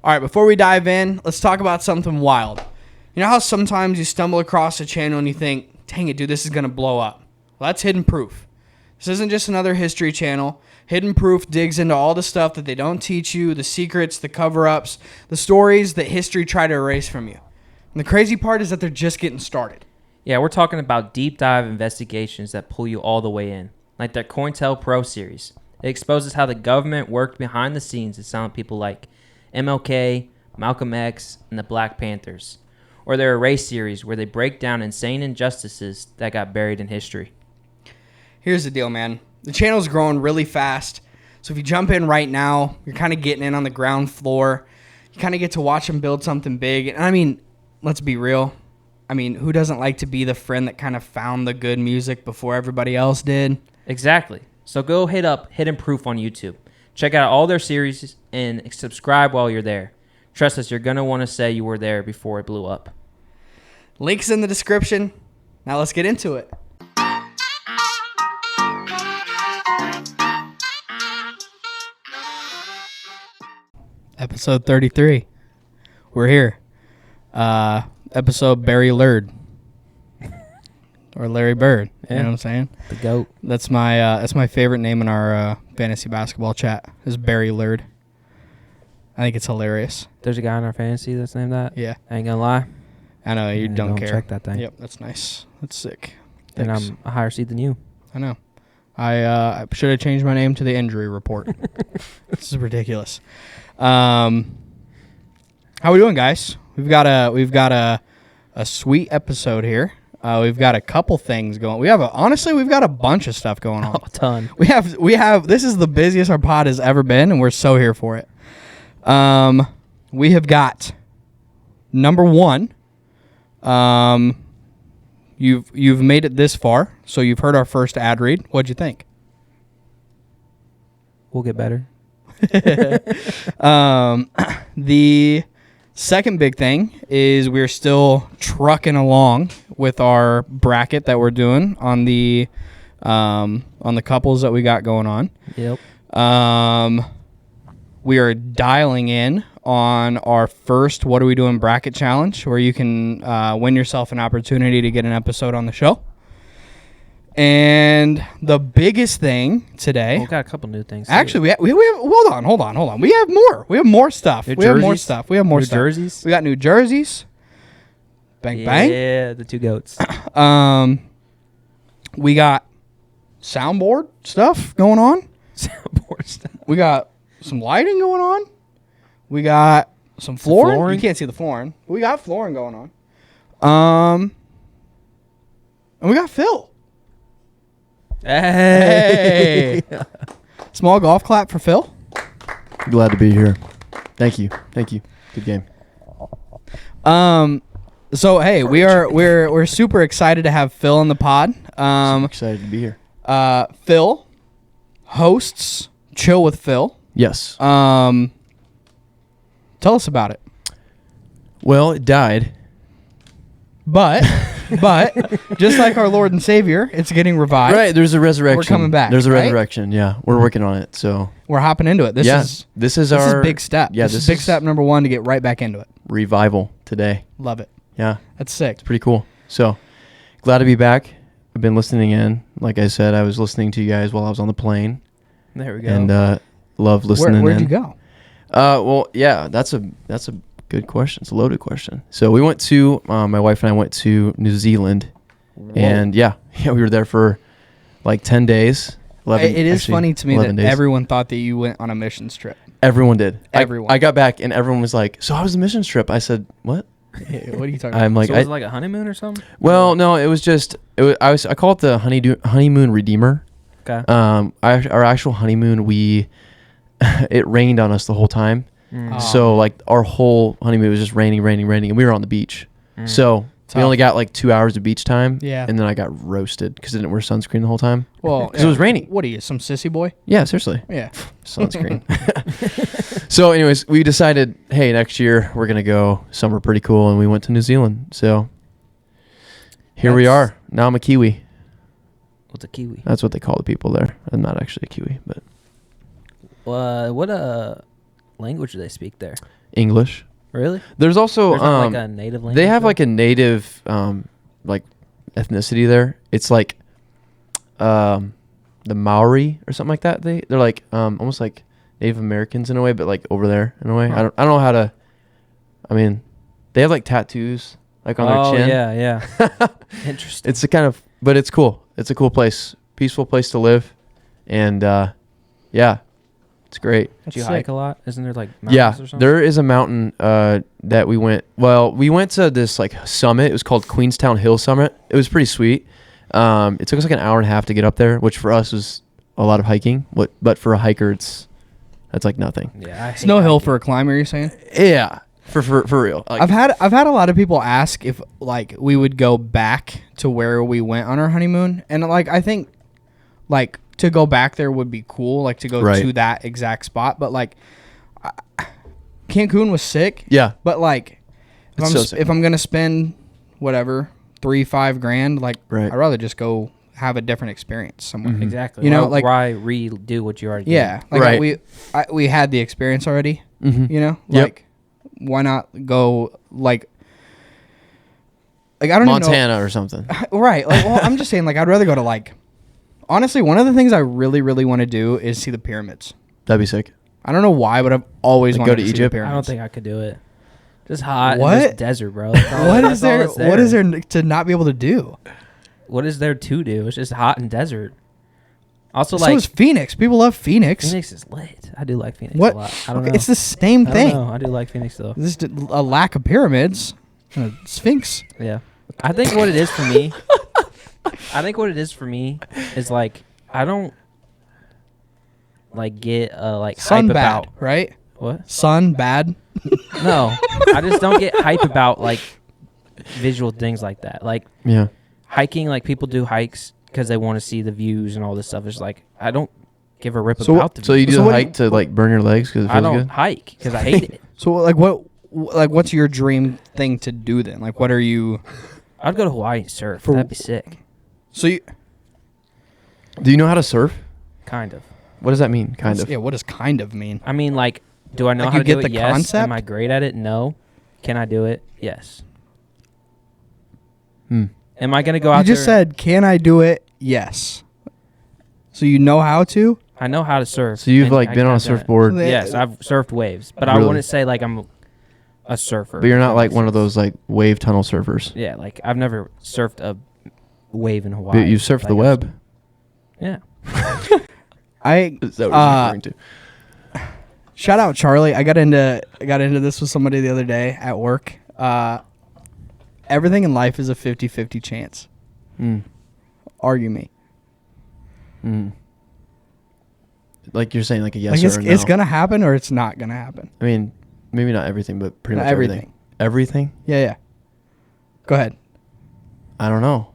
All right, before we dive in, let's talk about something wild. You know how sometimes you stumble across a channel and you think, dang it, dude, this is going to blow up. Well, that's Hidden Proof. This isn't just another history channel. Hidden Proof digs into all the stuff that they don't teach you, the secrets, the cover-ups, the stories that history tried to erase from you. And the crazy part is that they're just getting started. Yeah, we're talking about deep dive investigations that pull you all the way in, like their COINTELPRO series. It exposes how the government worked behind the scenes to silence people like MLK, Malcolm X, and the Black Panthers. Or their Erase series, where they break down insane injustices that got buried in history. Here's the deal, man. The channel's growing really fast. So if you jump in right now, you're kind of getting in on the ground floor. You kind of get to watch them build something big. And I mean, let's be real. I mean, who doesn't like to be the friend that kind of found the good music before everybody else did? Exactly. So go hit up Hidden Proof on YouTube. Check out all their series and subscribe while you're there. Trust us, you're going to want to say you were there before it blew up. Links in the description. Now let's get into it. Episode 33. We're here. Episode Barry Lurd. Or Larry Bird. You know what I'm saying? The GOAT. That's my favorite name in our fantasy basketball chat is Barry Lurd. I think it's hilarious. There's a guy in our fantasy that's named that? Yeah. I ain't going to lie. I know, you don't care. Check that thing. Yep, that's nice. That's sick. And Thanks. I'm a higher seed than you. I know. I should have changed my name to the injury report. This is ridiculous. How we doing, guys? We've got a sweet episode here. We've got a couple things going. Honestly, we've got a bunch of stuff going on. A ton. We have. This is the busiest our pod has ever been, and we're so here for it. We have got number one. You've made it this far, so you've heard our first ad read. What'd you think? We'll get better. The second big thing is we're still trucking along with our bracket that we're doing on the couples that we got going on. Yep. We are dialing in on our first What Are We Doing bracket challenge, where you can win yourself an opportunity to get an episode on the show. And the biggest thing today... Well, we got a couple new things. Actually, we have... Hold on. We have more. We have more stuff. We have more stuff. We New jerseys? We got new jerseys. Bang, bang. Yeah, the two goats. We got soundboard stuff going on. Soundboard stuff. We got some lighting going on. We got some flooring. You can't see the flooring. We got flooring going on. And we got Phil. Hey. Small golf clap for Phil. Glad to be here. Thank you. Good game. So hey, we're super excited to have Phil on the pod. So excited to be here. Phil hosts Chill with Phil. Yes. Tell us about it. Well, it died. But just like our Lord and Savior, it's getting revived. Right, there's a resurrection. We're coming back. There's a right? resurrection. Yeah, we're working on it. So we're hopping into it. This is our big step. Yeah, this is big step number one to get right back into it. Revival today. Love it. Yeah, that's sick. It's pretty cool. So glad to be back. I've been listening in. Like I said, I was listening to you guys while I was on the plane. There we go. And love listening. Where'd you go? Well, yeah, that's a good question. It's a loaded question. So we went to my wife and I went to New Zealand. Whoa. And yeah, we were there for like 10 days. It is funny to me that days. Everyone thought that you went on a missions trip. Everyone did. Everyone. I got back and everyone was like, "So how was the missions trip?" I said, "What? What are you talking about?" I'm like, so was it like a honeymoon or something? Well, no, it was just I call it the honeymoon redeemer. Okay. Our actual honeymoon, it rained on us the whole time. So like our whole honeymoon was just raining, and we were on the beach. So we only got like 2 hours of beach time. Yeah. And then I got roasted because I didn't wear sunscreen the whole time. Well, because it was raining. What are you, some sissy boy? Yeah, seriously. Yeah. Sunscreen. So anyways, we decided, hey, next year we're gonna go somewhere pretty cool, and we went to New Zealand. So here we are. Now I'm a Kiwi. What's a Kiwi? That's what they call the people there. I'm not actually a Kiwi, but what language do they speak there? English. Really? There's also There's not like a native language. they have there? like a native like ethnicity there. It's like the Maori or something like that. They're like almost like Native Americans in a way, but like over there in a way. Huh. I don't know how to. I mean, they have like tattoos like on their chin. yeah. Interesting. It's a kind of, but it's cool. It's a cool place, peaceful place to live, and yeah, it's great. Do you Sick. hike a lot? Isn't there like mountains Yeah, or something? there is a mountain that we went. Well, we went to this like summit. It was called Queenstown Hill Summit. It was pretty sweet. It took us like an hour and a half to get up there, which for us was a lot of hiking. But for a hiker, that's like nothing. Yeah. It's no hill for a climber, you're saying? Yeah, for real. Like, I've had a lot of people ask if like we would go back to where we went on our honeymoon, and like I think like to go back there would be cool, like to go Right. to that exact spot. But like Cancun was sick. Yeah, But like It's so sick. if I'm gonna spend whatever $3-5 grand, like Right. I'd rather just go have a different experience somewhere. Mhm. Exactly. You know, why, like- why redo what you already Yeah, did? like Right. we had the experience already. mm-hmm. You know, Yep. like why not go like I don't even know. Montana or something. Right. Like, well, I'm just saying, like, I'd rather go to, like, honestly, one of the things I really, really want to do is see the pyramids. That'd be sick. I don't know why, but I've always Like, wanted go to to see Egypt? the I don't pyramids. think I could do it. Just hot. What? And just desert, bro. That's all- What that's is all there? that's What is there to not be able to do? What is there to do? It's just hot and desert. Also, So like is Phoenix. People love Phoenix. Phoenix is lit. I do like Phoenix What? a lot. I don't Okay, know. it's the same I don't thing. know. I do like Phoenix though. This is a lack of pyramids. And a Sphinx. Yeah. I think what it is for me. Is like I don't like get like Sun hype bad, about right? what? Sun bad. No, I just don't get hype about like visual things like that. Like Yeah. hiking, like people do hikes because they want to see the views and all this stuff. It's like I don't give a rip So about the So you views. do So the what do hike you- to like burn your legs because it I feels don't good? hike because I hate it. So like what's your dream thing to do then? Like what are you? I'd go to Hawaii and surf. For- That'd be sick. So you Do you know how to surf? Kind of. What does that mean? Kind of. Yeah. What does kind of mean? I mean, like, do I know Like, how you to do get it? the Yes. concept? Am I great at it? No. Can I do it? Yes. Hmm. Am I gonna go You out just there? said, "Can I do it?" Yes. So you know how to? I know how to surf. So you've and like been on a I've done it. surfboard, Yeah. Yes, I've surfed waves, but I Really? wouldn't say like I'm a surfer. but you're if not that like makes one of sense. those like wave tunnel surfers. Yeah, like I've never surfed a wave in Hawaii. But you surfed Like, the web. Yeah. I Is that what you're referring to? shout out Charlie. I got into this with somebody the other day at work. Everything in life is a 50-50 chance. Mm. Argue me. Mm. Like you're saying, like a yes Like or a no. it's gonna happen or it's not gonna happen. I mean, maybe not everything, but pretty Not much everything. Everything? Yeah. Go ahead. I don't know.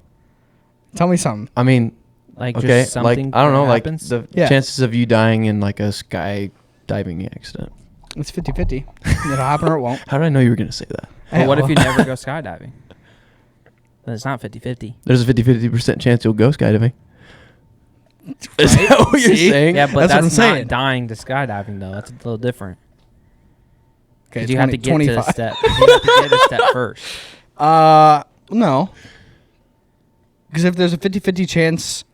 Tell me something. I mean, Like okay, just like something I don't know, like happens. the Yeah. chances of you dying in like a skydiving accident. It's 50-50. It'll happen or it won't. How did I know you were gonna say that? But what if you well, never go skydiving? Then it's not 50-50. There's a 50% chance you'll go skydiving. Is that what you're See? saying? Yeah, but That's what I'm that's, saying. not dying to skydiving though. That's a little different. Okay, 'Cause you have to get to the 25. step. You have to get a step first. No. Because if there's a 50-50 chance,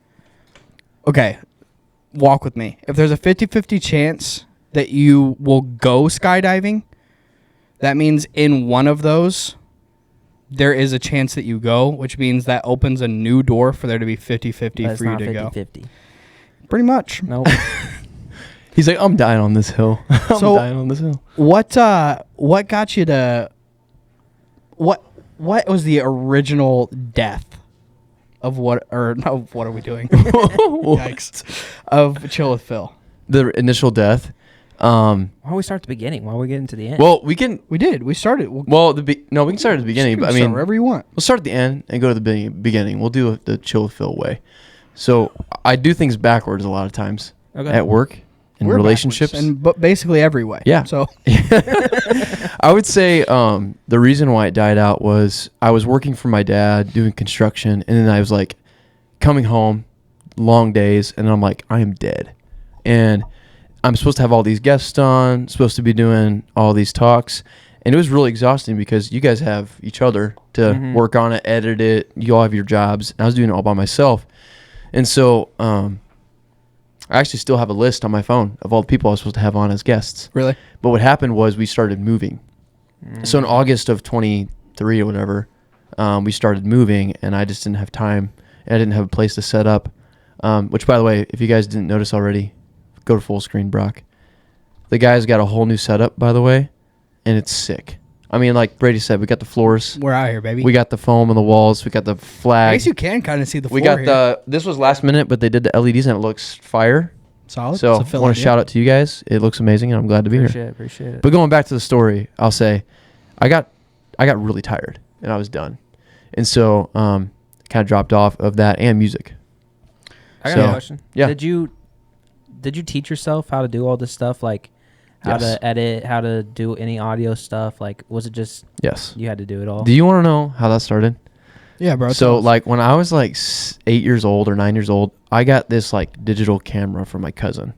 okay, walk with me. If there's a 50-50 chance that you will go skydiving, that means in one of those, there is a chance that you go, which means that opens a new door for there to be 50-50 But it's for you not to go. 50-50. Pretty much. Nope. He's like, I'm dying on this hill. I'm So- dying on this hill. What got you to what was the original death of what or no what are we doing? Yikes. Of Chill with Phil. The initial death. Why don't we start at the beginning? Why don't we get into the end? Well, we can. We did. We started. Well, no, we can start at the beginning. But I mean, wherever you want. we'll start at the end and go to the beginning. We'll do the chill with Phil way. So I do things backwards a lot of times Okay. at work and We're relationships. backwards, and but basically every way. Yeah. So I would say the reason why it died out was I was working for my dad doing construction, and then I was like coming home, long days, and I'm like, I am dead. And I'm supposed to have all these guests on, supposed to be doing all these talks. And it was really exhausting because you guys have each other to work on it, edit it. You all have your jobs. And I was doing it all by myself. And so I actually still have a list on my phone of all the people I was supposed to have on as guests. Really? But what happened was we started moving. So in August of 23 or whatever, we started moving, and I just didn't have time. And I didn't have a place to set up. Which, by the way, if you guys didn't notice already, go to full screen, Brock. The guy's got a whole new setup, by the way, and it's sick. I mean, like Brady said, we got the floors. We're out here, baby. We got the foam on the walls. We got the flag. I guess you can kind of see the floor We got here. this was last minute, but they did the LEDs, and it looks fire. Solid. So I want to shout out to you guys. It looks amazing, and I'm glad to be here. Appreciate it. But going back to the story, I'll say I got really tired, and I was done. And so kind of dropped off of that and music. I got a question. Yeah. Did you teach yourself how to do all this stuff, like how to edit, how to do any audio stuff? Like, was it just you had to do it all? Do you want to know how that started? Yeah, bro. So like when I was like 8 years old or 9 years old, I got this like digital camera from my cousin.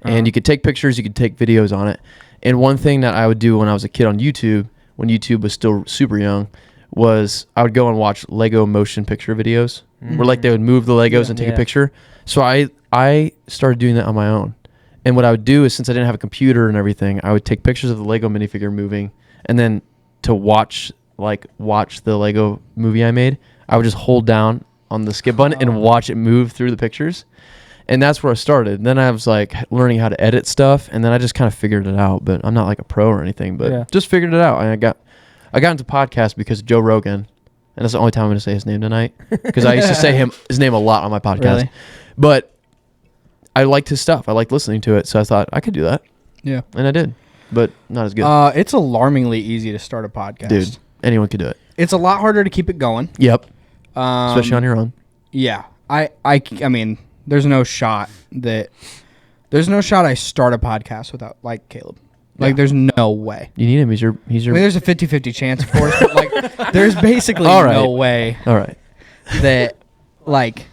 And you could take pictures, you could take videos on it. And one thing that I would do when I was a kid on YouTube, when YouTube was still super young, was I would go and watch Lego motion picture videos where like they would move the Legos and take a picture. So I started doing that on my own. And what I would do is, since I didn't have a computer and everything, I would take pictures of the Lego minifigure moving, and then to watch the Lego movie I made, I would just hold down on the skip button and watch it move through the pictures. And that's where I started. And then I was like learning how to edit stuff, and then I just kind of figured it out. But I'm not like a pro or anything, but just figured it out. And I got into podcasts because of Joe Rogan, and that's the only time I'm going to say his name tonight, because I used to say his name a lot on my podcast. Really? But I liked his stuff. I liked listening to it, so I thought I could do that. Yeah, and I did, but not as good. It's alarmingly easy to start a podcast, dude. Anyone could do it. It's a lot harder to keep it going. Yep. Especially on your own. Yeah, I mean, there's no shot I start a podcast without like Caleb. Like, there's no way. You need him. He's your. I mean, there's a 50-50 chance, of course, but like, there's basically no way. All right. That, like,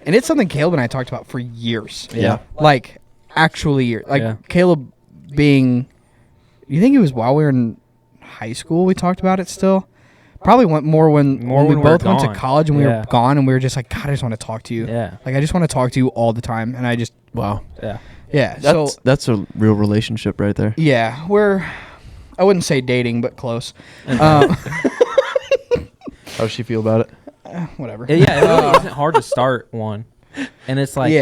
and it's something Caleb and I talked about for years. Yeah. Like, actually years. Like, Caleb being, you think it was while we were in high school we talked about it still? Probably went more when we both went to college and we were gone, and we were just like, God, I just want to talk to you. Yeah. Like, I just want to talk to you all the time. And I just. Wow. Yeah. Yeah. That's a real relationship right there. Yeah. I wouldn't say dating, but close. How does she feel about it? Whatever. Yeah, it really isn't hard to start one. And it's like,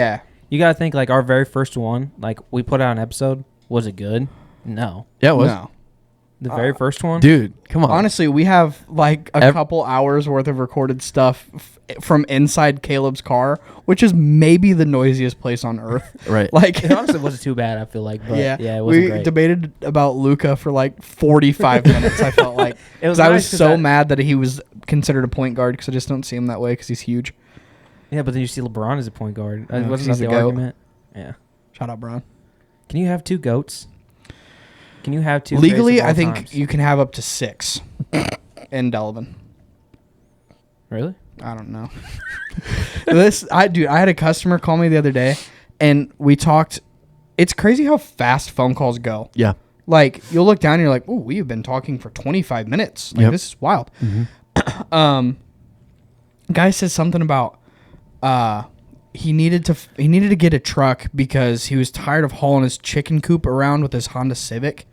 you got to think, like, our very first one, like, we put out an episode. Was it good? No. Yeah, it was. No. The very first one? Dude, come on. Honestly, we have, like, a couple hours worth of recorded stuff from inside Caleb's car, which is maybe the noisiest place on earth. Right. Like, It honestly wasn't too bad, I feel like. But yeah, it wasn't we great. debated about Luka for, like, 45 minutes, I felt like. It was I was so mad that he was considered a point guard, because I just don't see him that way, because he's huge. Yeah, but then you see LeBron as a point guard. No, Wasn't that he's the a goat. argument? Yeah. Shout out, Bron. Can you have two goats? Can you have two? Legally, greats of all I think times? you can have up to 6 in Delavan. Really? I don't know. I had a customer call me the other day, and we talked. It's crazy how fast phone calls go. Yeah. Like, you'll look down and you're like, oh, we have been talking for 25 minutes. Like, this is wild. Mm-hmm. Guy says something about he needed to get a truck because he was tired of hauling his chicken coop around with his Honda Civic.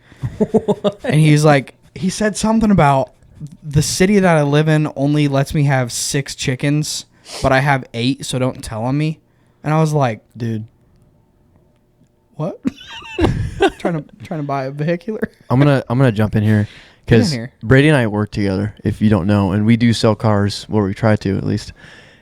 And he said something about the city that I live in only lets me have 6 chickens, but I have 8, so don't tell on me. And I was like, dude, what? trying to buy a vehicular. I'm gonna jump in here because Brady and I work together, if you don't know, and we do sell cars, where we try to at least.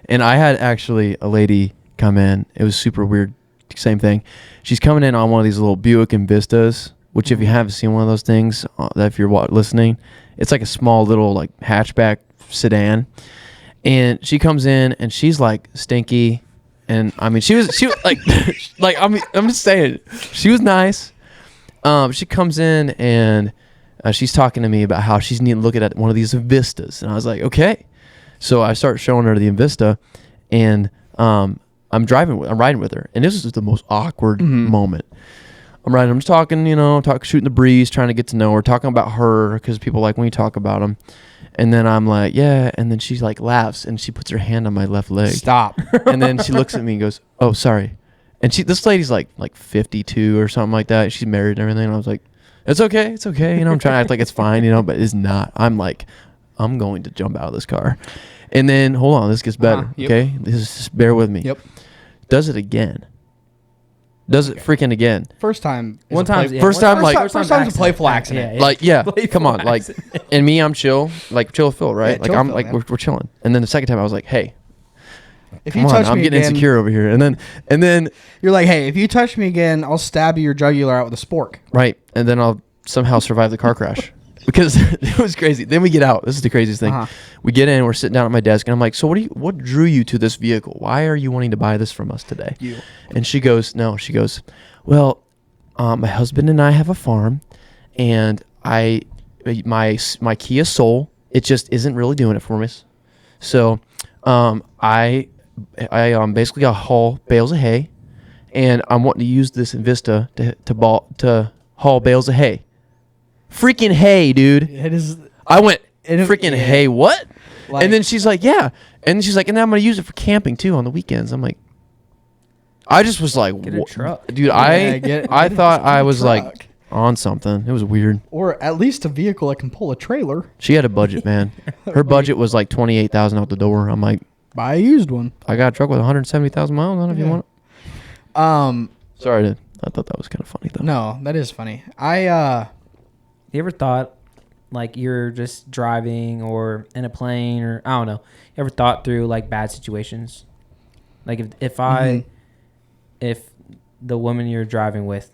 And I had actually a lady come in. It was super weird. Same thing. She's coming in on one of these little Buick Envistas, which if you haven't seen one of those things, that if you're listening, it's like a small little like hatchback sedan. And she comes in and she's like stinky. And I mean, she was like, like, I mean, I'm just saying, she was nice. She comes in and she's talking to me about how she's needing to look at one of these Vistas. And I was like, okay. So I start showing her the Invista, and I'm riding with her. And this is the most awkward moment. I'm riding. I'm just talking, shooting the breeze, trying to get to know her, talking about her because people like when you talk about them. And then I'm like, yeah. And then she like laughs and she puts her hand on my left leg. Stop. And then she looks at me and goes, "Oh, sorry." And this lady's like 52 or something like that. She's married and everything. And I was like, it's okay. It's okay. I'm trying to act like it's fine, but it's not. I'm like, I'm going to jump out of this car. And then, hold on, this gets better. Yep. Okay? Just bear with me. Yep. Does it again. Does it freaking again. First time. One time. First time's a playful accident. Come on. Like, and me, I'm chill. Like, chill with Phil, right? Yeah, chill I'm Phil, like, man. we're chilling. And then the second time I was like, hey, If come you on, touch I'm me getting again, insecure over here. And then, you're like, hey, if you touch me again, I'll stab your jugular out with a spork. right. And then I'll somehow survive the car crash. Because it was crazy. Then we get out. This is the craziest thing. Uh-huh. We get in. We're sitting down at my desk, and I'm like, "So what drew you to this vehicle? Why are you wanting to buy this from us today?" You. And she goes, "No." She goes, "Well, my husband and I have a farm, and my Kia Soul, it just isn't really doing it for me. So, I basically got to haul bales of hay, and I'm wanting to use this Invista to haul bales of hay." Freaking hay, dude. It is. I went, It- freaking yeah. hay, what? Like- And then she's like, yeah. And she's like, and then I'm going to use it for camping too on the weekends. I'm like, I just was like, Get a truck. dude, Yeah, I thought I was truck. like on something. It was weird. Or at least a vehicle that can pull a trailer. She had a budget, man. Her budget was like 28,000 out the door. I'm like, Buy a used one. I got a truck with 170,000 miles on it if you Yeah. want it. Sorry, I thought that was kind of funny though. No, that is funny. You ever thought, like, you're just driving or in a plane or, I don't know, you ever thought through, like, bad situations? Like, if the woman you're driving with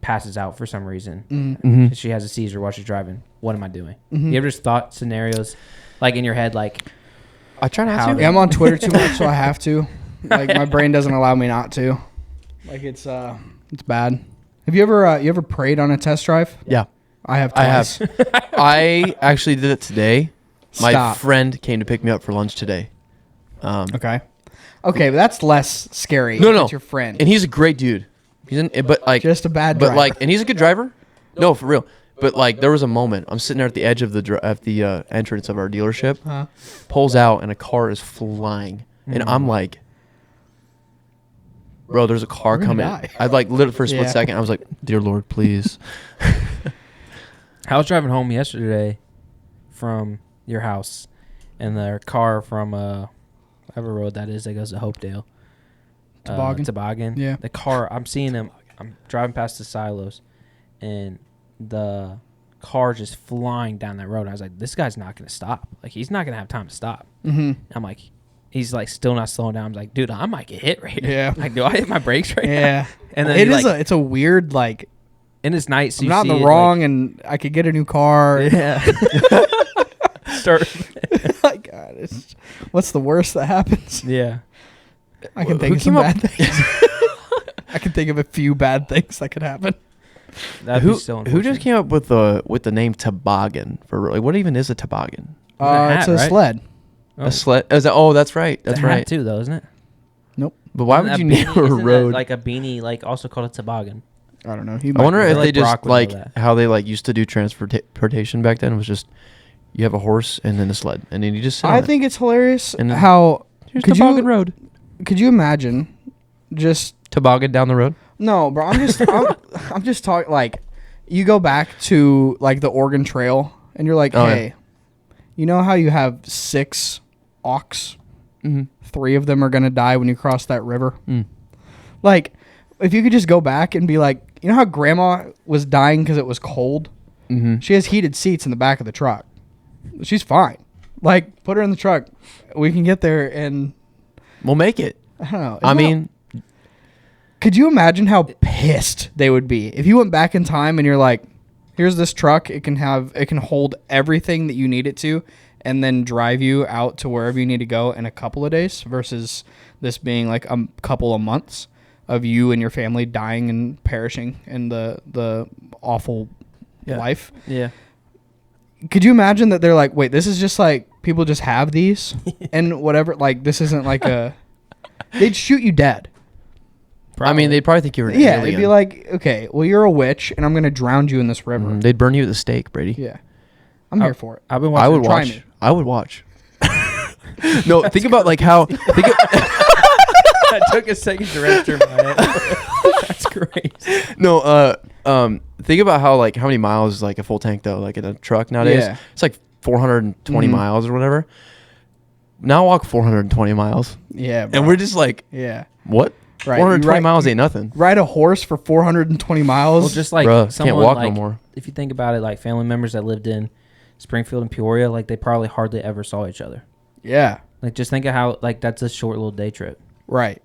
passes out for some reason, Mm-hmm. she has a seizure while she's driving, what am I doing? You ever just thought scenarios, like, in your head, like, I try not How to. Yeah, I'm on Twitter too much, so I have to. Like, my brain doesn't allow me not to. Like, it's bad. Have you ever prayed on a test drive? Yeah. I have I twice. have. I actually did it today. My Stop. friend came to pick me up for lunch today. Okay, but that's less scary. No, if no. It's your friend. And he's a great dude. Just a bad But driver. and he's a good driver. No, for real. But like, there was a moment. I'm sitting there at the edge of the entrance of our dealership. Huh? Pulls out and a car is flying, and I'm like, bro, there's a car We're gonna coming. die. I like lit for a split Yeah. second. I was like, dear Lord, please. I was driving home yesterday from your house, and the car from whatever road that is that goes to Hopedale. Toboggan? Yeah. The car, I'm seeing him. I'm driving past the silos, and the car just flying down that road. And I was like, this guy's not going to stop. Like, he's not going to have time to stop. Mm-hmm. I'm like, he's like still not slowing down. I'm like, dude, I might get hit right Yeah. now. Like, do I hit my brakes right now? Yeah. And then It he, is like, it's a weird, like, and it's night, so I'm you not see in the it, wrong, and I could get a new car. Like, yeah. Start. Like, God, what's the worst that happens? Yeah. I can Who think of some came up- bad things. I can think of a few bad things that could happen. That'd who be so who just unfortunate. came up with the name toboggan for like, what even is a toboggan? It's a hat, It's a right? sled. A sled? Oh, that's right. It's That's a hat right. too, though, isn't it? But why Isn't would a you name beanie- a isn't that road? like a beanie, like also called a toboggan? I don't know. I wonder I if feel they like just Brock would know like that. how they like used to do transportation back then. It was just you have a horse and then a sled, and then you just sit on I it. think it's hilarious And then- how Here's could toboggan you road. could you imagine just Toboggan down the road. no, bro. I'm just talking like you go back to like the Oregon Trail and you're like, Oh, yeah. hey, you know how you have 6 ox? Mm-hmm. 3 of them are gonna die when you cross that river. Mm. Like, if you could just go back and be like, you know how Grandma was dying because it was cold? Mm-hmm. She has heated seats in the back of the truck. She's fine. Like, put her in the truck. We can get there, and We'll make it. I don't know. I mean, could you imagine how pissed they would be if you went back in time and you're like, here's this truck. It can hold everything that you need it to, and then drive you out to wherever you need to go in a couple of days versus this being like a couple of months of you and your family dying and perishing in the awful Yeah. life. Yeah. Could you imagine that they're like, wait, this is just like people just have these and whatever, like this isn't like a they'd shoot you dead. I mean, they'd probably think you were an Yeah, alien. they'd be like, okay, well, you're a witch, and I'm going to drown you in this river. They'd burn you at the stake, Brady. Yeah. I'm here for it. I've been watching. I would Try watch. me. I would watch. No, think about like how. That took a second to register in my head. That's crazy. No, think about how like how many miles is like a full tank though, like in a truck nowadays. Yeah. It's like 420 miles or whatever. Now walk 420 miles, Yeah, bro. and we're just like, Yeah. what? Right. 420 You miles ain't nothing. Ride a horse for 420 miles. Well, just like Bruh, someone can't walk like, no more. if you think about it, like family members that lived in Springfield and Peoria, like they probably hardly ever saw each other. Yeah. Like just think of how like that's a short little day trip. Right.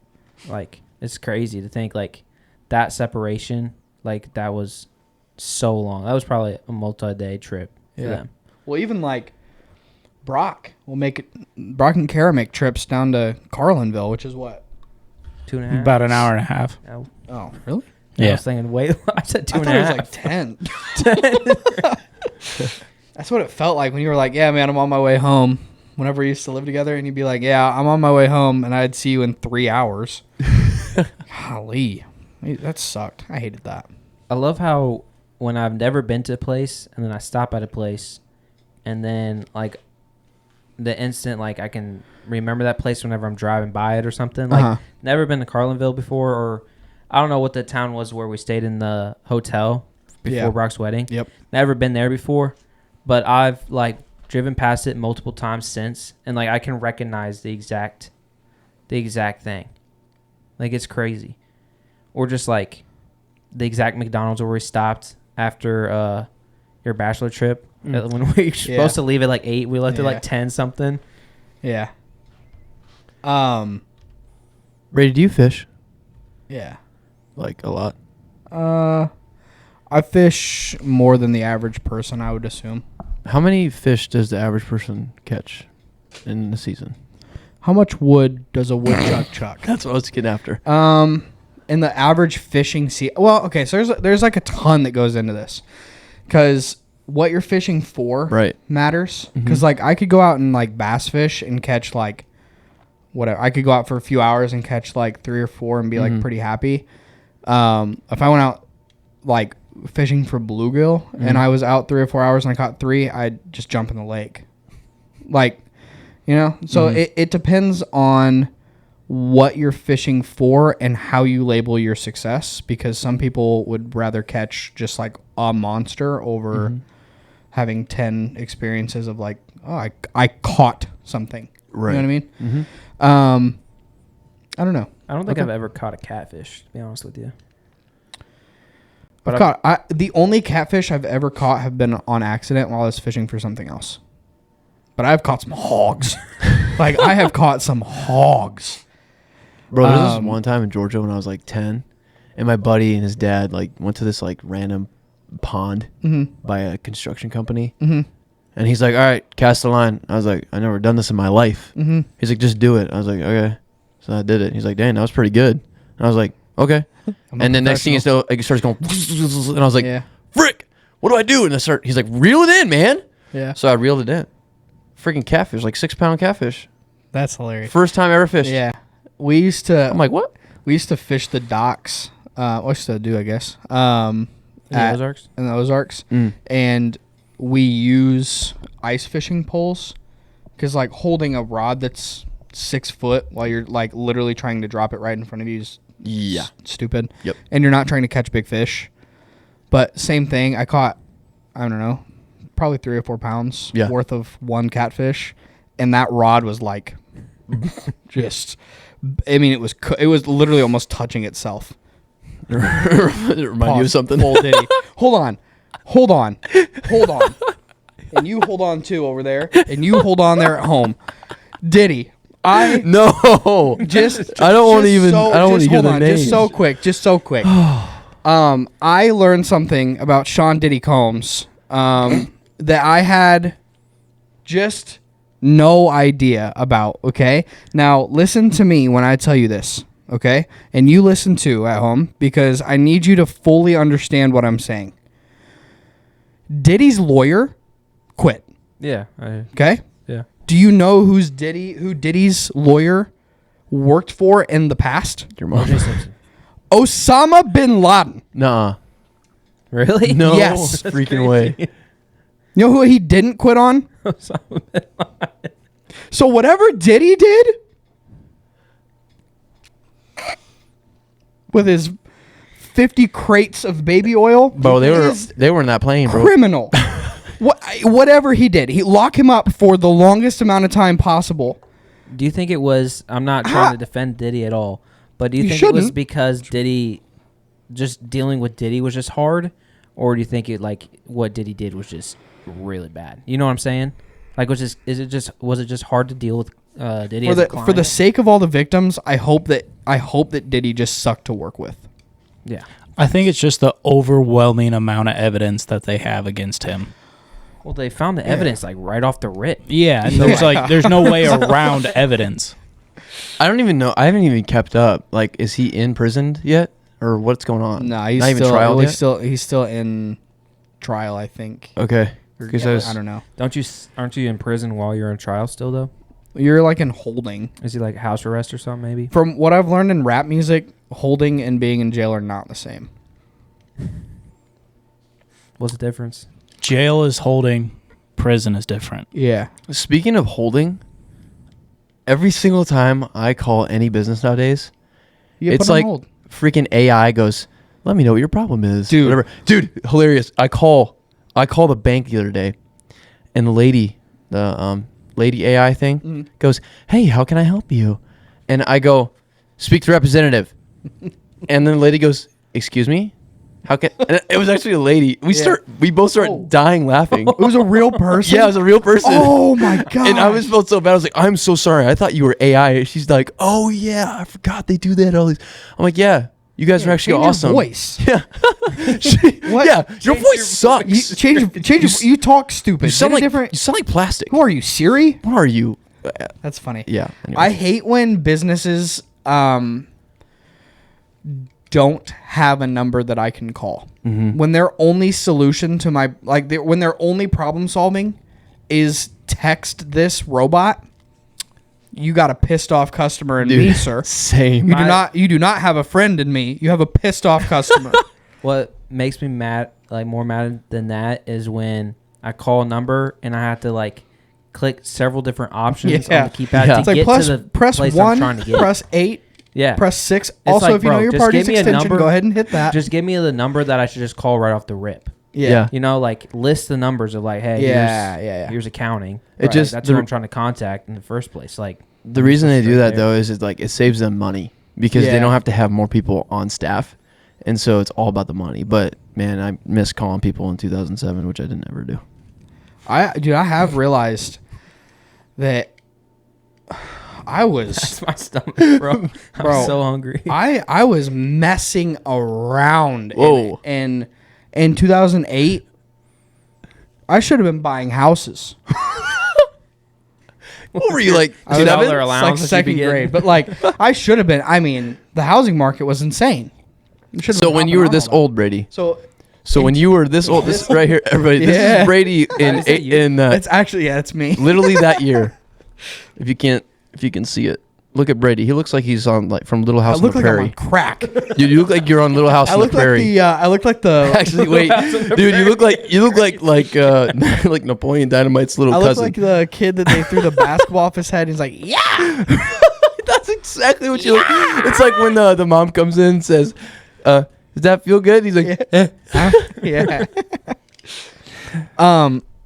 Like it's crazy to think like that separation, like that was so long. That was probably a multi-day trip for them. Well, even like Brock and Kara make trips down to Carlinville, which is what? 2.5. About an hour and a half. No. Oh, really? I Yeah. was thinking, wait, I said two I and thought a it was half. like 10. That's what it felt like when you were like, yeah, man, I'm on my way home. Whenever we used to live together, and you'd be like, yeah, I'm on my way home, and I'd see you in 3 hours. Golly. That sucked. I hated that. I love how when I've never been to a place and then I stop at a place and then like the instant like I can remember that place whenever I'm driving by it or something. Like never been to Carlinville before, or I don't know what the town was where we stayed in the hotel before Brock's wedding. Yep. Never been there before, but I've like driven past it multiple times since, and like I can recognize the exact thing. Like it's crazy. Or just like the exact McDonald's where we stopped after your bachelor trip. When we were supposed to leave at like 8, we left at like 10 something. Yeah. Brady, do you fish? Yeah. Like a lot? I fish more than the average person, I would assume. How many fish does the average person catch in the season? How much wood does a woodchuck chuck? That's what I was getting after. In the average fishing season, well, okay, so there's like a ton that goes into this, because what you're fishing for matters. Because like I could go out and like bass fish and catch like whatever. I could go out for a few hours and catch like 3 or 4 and be like pretty happy. If I went out like fishing for bluegill and I was out 3 or 4 hours and I caught 3, I'd just jump in the lake. Like, you know, so it depends on what you're fishing for and how you label your success, because some people would rather catch just like a monster over having 10 experiences of like, oh, I caught something. Right. You know what I mean? I don't know. I don't think I've ever caught a catfish, to be honest with you. But the only catfish I've ever caught have been on accident while I was fishing for something else. But I've caught some hogs. Like, I have caught some hogs. Bro, there was this one time in Georgia when I was like 10, and my buddy and his dad like went to this like random pond by a construction company. And he's like, all right, cast a line. I was like, I've never done this in my life. He's like, just do it. I was like, okay. So I did it. He's like, dang, that was pretty good. And I was like, okay. And then next thing you know, it starts going, and I was like, frick, what do I do? And he's like, reel it in, man. Yeah. So I reeled it in. Freaking catfish, like 6-pound catfish. That's hilarious. First time I ever fished. Yeah. We used to. I'm like, what? We used to fish the docks. We still do, I guess. In the Ozarks? In the Ozarks. And we use ice fishing poles, because like holding a rod that's 6 foot while you're like literally trying to drop it right in front of you is stupid. Yep. And you're not trying to catch big fish. But same thing. I caught, I don't know, probably 3 or 4 pounds worth of one catfish, and that rod was like just. I mean, it was literally almost touching itself. It remind you of something? Full ditty. Hold on. And you hold on too over there, and you hold on there at home. Diddy, I don't want to hear the names. Just so quick. I learned something about Sean Diddy Combs that I had just no idea about, okay? Now, listen to me when I tell you this, okay? And you listen too at home, because I need you to fully understand what I'm saying. Diddy's lawyer quit. Yeah. Okay? Yeah. Do you know who Diddy's lawyer worked for in the past? Your mom. O.J. Simpson. Osama bin Laden. Nuh-uh. Really? No Yes. freaking way. You know who he didn't quit on? So whatever Diddy did with his 50 crates of baby oil, Bro, is they were in that plane, bro. criminal. Whatever he did, he lock him up for the longest amount of time possible. Do you think it was? I'm not trying to defend Diddy at all, but do you You think it was shouldn't. because Diddy, just dealing with Diddy was just hard, or do you think it like what Diddy did was just really bad? You know what I'm saying? Like, was it just hard to deal with Diddy as a client? For the sake of all the victims, I hope that Diddy just sucked to work with. Yeah. I think it's just the overwhelming amount of evidence that they have against him. Well, they found the evidence like right off the rip. Yeah, and there's no way around evidence. I don't even know. I haven't even kept up. Like, is he imprisoned yet, or what's going on? No, he's not even still, trial yet. he's still in trial, I think. Okay, Or- because I don't know. Aren't you in prison while you're in trial still though? You're like in holding. Is he like house arrest or something maybe? From what I've learned in rap music, holding and being in jail are not the same. What's the difference? Jail is holding, prison is different. Yeah. Speaking of holding, every single time I call any business nowadays, You it's put on like hold. freaking AI goes, "Let me know what your problem is, Dude. Whatever. Dude, hilarious. I call the bank the other day, and the lady AI thing goes, "Hey, how can I help you?" And I go, "Speak to representative," and then the lady goes, "Excuse me." How can? And it was actually a lady. We both start dying laughing. It was a real person? Yeah, it was a real person. Oh, my God. And I felt so bad. I was like, "I'm so sorry. I thought you were AI." She's like, "Oh yeah, I forgot they do that." All these. I'm like, "Yeah, you guys are actually Change awesome." Your voice. Yeah. What? Yeah, your voice sucks. You change. You talk stupid. You sound Get a like different. you sound like plastic. Who are you, Siri? What are you? That's funny. Yeah. Anyway. I hate when businesses don't have a number that I can call. Mm-hmm. When their only solution to my when their only problem solving is text this robot, you got a pissed off customer in me, sir. Same. You do not have a friend in me. You have a pissed off customer. What makes me mad, like more mad than that, is when I call a number and I have to like click several different options on the keypad Yeah. to It's like get plus, to the press place 1, I'm trying to get. press 8, Yeah. press 6. It's Also, like, if you know bro, your just party's give me a extension, number. go ahead and hit that. Just give me the number that I should just call right off the rip. Yeah. You know, like list the numbers of like, hey, here's accounting. It just- that's the- who I'm trying to contact in the first place. Like The reason they do straight that there. though is like it saves them money because Yeah. they don't have to have more people on staff, and so it's all about the money. But man, I miss calling people in 2007, which I didn't ever do. I have realized that I was That's my stomach, bro. I'm Bro, so hungry. I was messing around Whoa. in 2008. I should have been buying houses. What were you like? I was seven? $2 allowance It's that like you be second getting. grade, but like I should have been. I mean, the housing market was insane. We should have So been when you hopping were on this all that. old, Brady. So When you were this old, this right here, everybody. This Yeah. is Brady Is that you? in it's actually it's me. literally that year. If you can see it, look at Brady. He looks like he's on like from Little I House on look the like I'm Prairie. on crack. Dude, you look like you're on Little House I on the look like Prairie. the. I look like the. Actually, wait, dude, you look like like Napoleon Dynamite's little I look cousin. like the kid that they threw the basketball off his head. He's like, yeah. That's exactly what you look. It's like when the mom comes in and says, "Does that feel good?" He's like, Yeah.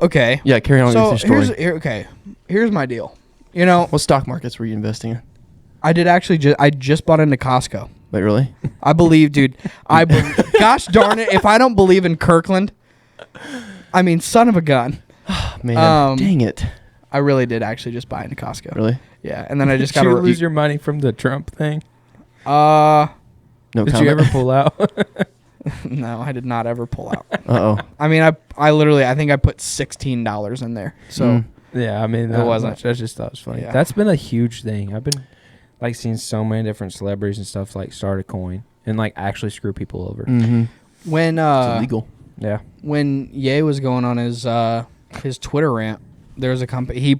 Okay. "Yeah, carry on So with your story." here's my deal. You know, What stock markets were you investing in? I did actually. I just bought into Costco. Wait, really? I believe, dude. Gosh darn it! If I don't believe in Kirkland, I mean, son of a gun. Man, dang it! I really did actually just buy into Costco. Really? Yeah, and then I just Did got you to lose your money from the Trump thing? No Did comment. you ever pull out? No, I did not ever pull out. Uh oh. I mean, I literally, I think I put $16 in there. So Yeah, I mean, It wasn't. I just thought it was funny. Yeah. That's been a huge thing. I've been like seeing so many different celebrities and stuff like start a coin and like actually screw people over. Mm-hmm. when It's illegal. Yeah. when Ye was going on his Twitter rant, there was a company he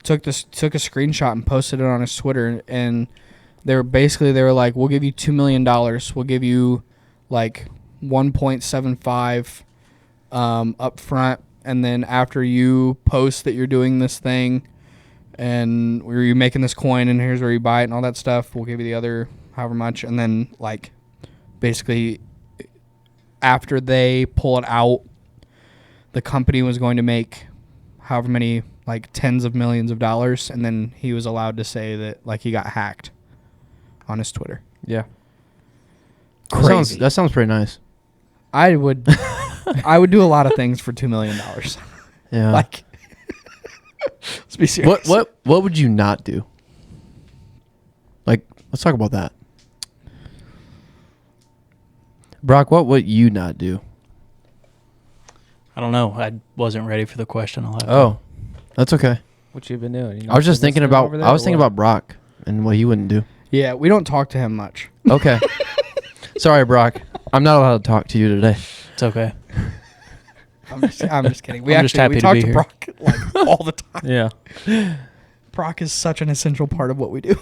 took a screenshot and posted it on his Twitter, and they were like, we'll give you $2 million. We'll give you like 1.75 up front, and then after you post that you're doing this thing and you're making this coin and here's where you buy it and all that stuff, we'll give you the other however much. And then like basically after they pull it out, the company was going to make however many, like tens of millions of dollars, and then he was allowed to say that like he got hacked on his Twitter. Yeah. Crazy. That sounds pretty nice. I would do a lot of things for $2 million. Yeah. Like, let's be serious. What would you not do? Like, let's talk about that. Brock, what would you not do? I don't know. I wasn't ready for the question. I'll have to- Oh, that's okay. What you been doing? You I was just thinking listening about. over there I was or thinking what? about Brock and what he wouldn't do. Yeah, we don't talk to him much. Okay. Sorry, Brock. I'm not allowed to talk to you today. It's okay. I'm just kidding. I'm just happy we to talk be to here. Brock like all the time. Yeah. Brock is such an essential part of what we do.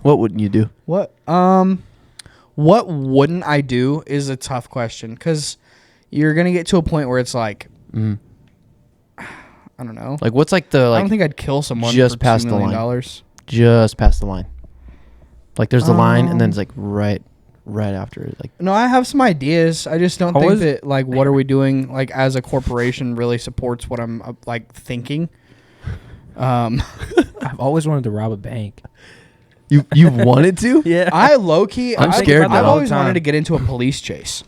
What wouldn't you do? What wouldn't I do is a tough question, because you're gonna get to a point where it's like, Mm. I don't know. Like, what's like the I like don't think I'd kill someone just for past $2 the million. line. Just past the line? Like, there's the line, and then it's Um, like right after it. Like, No, I have some ideas. I just don't How think is- that like what are we doing like as a corporation really supports what I'm like thinking. I've always wanted to rob a bank. you wanted to? Yeah. I low key. I'm I've- scared I've now. always All the wanted time. to get into a police chase.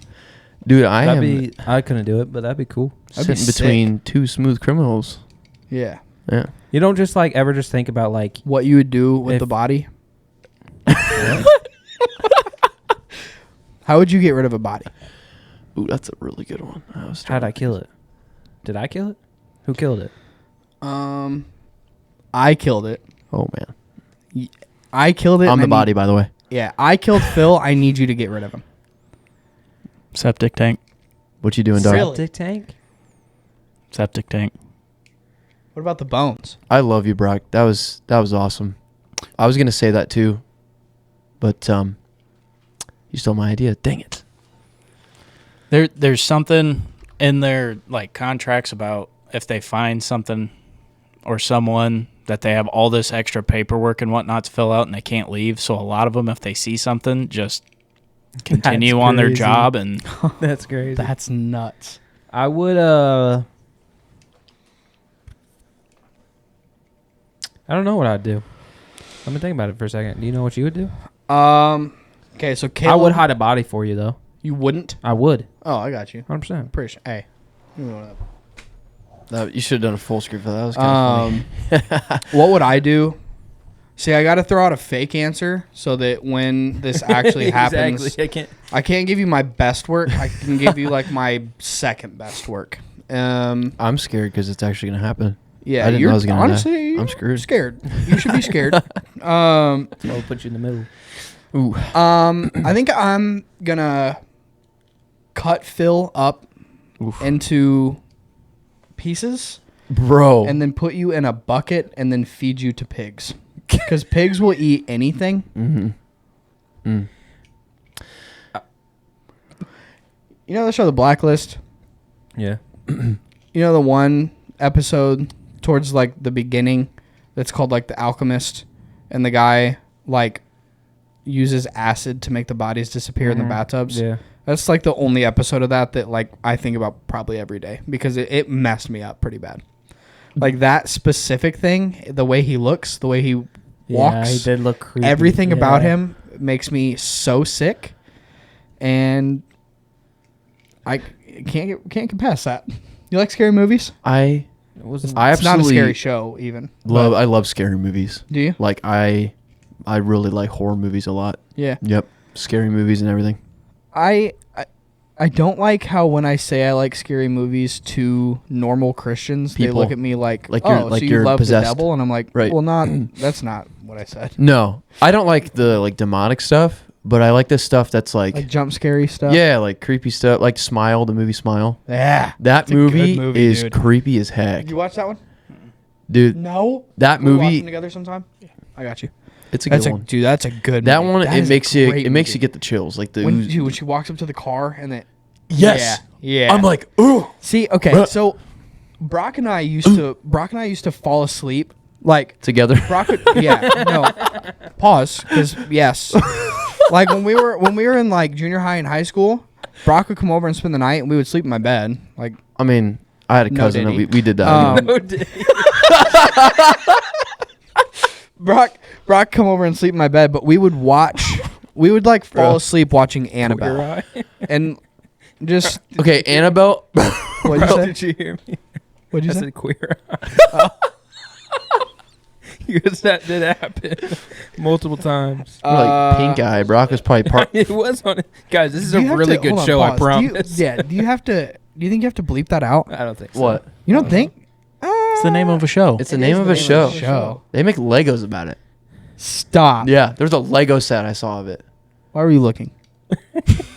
Dude, I I couldn't do it, but that'd be cool. That'd be sitting between two smooth criminals. Yeah. Yeah. You don't just like ever just think about like What you would do with If- the body? How would you get rid of a body? Ooh, that's a really good one. how'd I kill it? Did I kill it? Who killed it? I killed it. Oh man, I killed it. I'm and the I body, need- by the way. Yeah, I killed Phil. I need you to get rid of him. Septic tank. What you doing, dog? Really? Septic tank? Septic tank. What about the bones? I love you, Brock. That was awesome. I was gonna say that too, but you stole my idea. Dang it. There's something in their like contracts about if they find something or someone that they have all this extra paperwork and whatnot to fill out and they can't leave. So a lot of them, if they see something, just continue on their crazy. job. And That's crazy. That's nuts. I would I don't know what I'd do. Let me think about it for a second. Do you know what you would do? Okay, so Caleb, I would hide a body for you though. You wouldn't? I would. Oh, I got you. 100%. Pretty sure. Hey. Give me one of them. You should have done a full screen for that. That was kind of funny. What would I do? See, I got to throw out a fake answer so that when this actually happens, Exactly. I can't give you my best work. I can give you like my second best work. I'm scared because it's actually gonna happen. Yeah, I didn't know I was gonna honestly, die. I'm screwed. Scared. You should be scared. I'll put you in the middle. Ooh. I think I'm gonna cut Phil up into pieces Bro. and then put you in a bucket and then feed you to pigs. Because pigs will eat anything. Mm-hmm. Mm. You know the show The Blacklist? Yeah. You know the one episode towards like the beginning that's called like The Alchemist, and the guy like uses acid to make the bodies disappear in the bathtubs? Yeah. That's like the only episode of that like I think about probably every day because it messed me up pretty bad. Like that specific thing, the way he looks, the way he walks, Yeah, he did look creepy. everything about Yeah. him makes me so sick, and I can't get past that. You like scary movies? I It wasn't. I It's not a absolutely scary show even. I love scary movies. Do you? Like I really like horror movies a lot. Yeah. Yep. Scary movies and everything. I don't like how when I say I like scary movies to normal Christians, they People. look at me like Like oh, you're- so like you you're love possessed. the devil, and I'm like, Right. well, that's not what I said. No, I don't like the like demonic stuff, but I like this stuff that's Like jump scary stuff. yeah, like creepy stuff, like Smile, the movie Smile. Yeah. That It's a good movie, movie, is dude. creepy as heck, Did you watch that one? dude. No. That Can we watch movie them together sometime? I got you. It's a good one. Dude, that's a good That movie. one, That it is makes a you great movie. get the chills. Like the when she walks up to the car and then yes, yeah. I'm like, ooh. See, okay, so Brock and I used to fall asleep like Together. Brock would, no. Pause, because yes. Like when we were in like junior high and high school, Brock would come over and spend the night and we would sleep in my bed. Like I mean, I had a No cousin that diddy. we did that. No, dude. Brock come over and sleep in my bed, but we would like fall asleep watching Annabelle. And just Okay, Annabelle. what'd you say? Did you hear me? What'd you I say? said queer eye. Because that did happen multiple times. Like pink eye. Brock was probably part. It was on it. Guys, this is Do a you have really to- good hold on, show, I pause. promise. Do you think you have to bleep that out? I don't think so. What? You don't think? It's the name of a show. It's the name of a show. They make Legos about it. Stop. Yeah, there's a Lego set I saw of it. Why were you looking?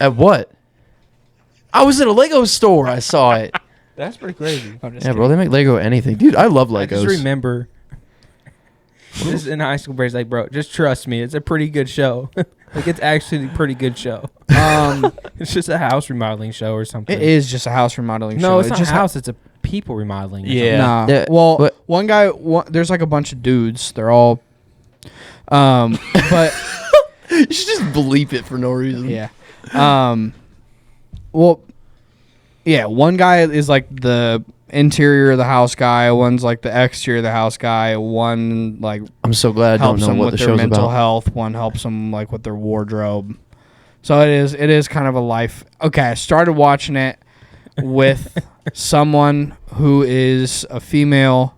At what? I was in a Lego store. I saw it. That's pretty crazy. Yeah, bro, they make Lego anything, dude. I love I Legos. just remember this in high school, Brady's like, bro, just trust me. It's a pretty good show. Like, it's actually a pretty good show. It's just a house remodeling show or something. It is just a house remodeling show. No, it's not just a house. It's a people remodeling. or Yeah. Nah. Yeah, Well, but- one guy. There's like a bunch of dudes. They're all. But You should just bleep it for no reason. yeah. Well, yeah. One guy is like the interior of the house guy. One's like the exterior of the house guy. One like I'm so glad I don't helps know them what with the their show's mental about. health. One helps them like with their wardrobe. So it is kind of a life. Okay, I started watching it with someone who is a female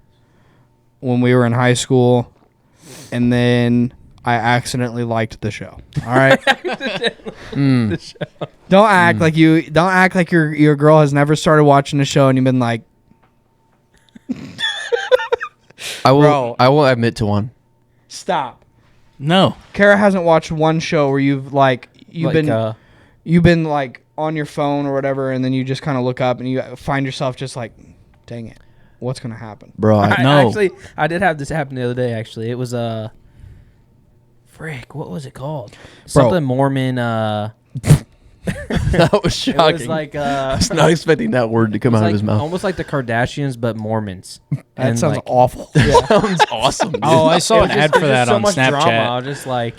when we were in high school, and then I accidentally liked the show. All right. Don't act like your girl has never started watching the show and you've been like, Bro. I will admit to one. stop. No. Kara hasn't watched one show where you've been like on your phone or whatever, and then you just kind of look up and you find yourself just like, dang it, what's gonna happen? Bro, No. Actually, I did have this happen the other day, actually. It was frick, what was it called? Something Mormon, that was it shocking. was like, I was not expecting that word to come out of his mouth. almost like the Kardashians, but Mormons. That And, sounds like, awful. Sounds awesome. Dude. Oh, I saw it an was ad just- for there's that just so on much drama. I Snapchat. was just like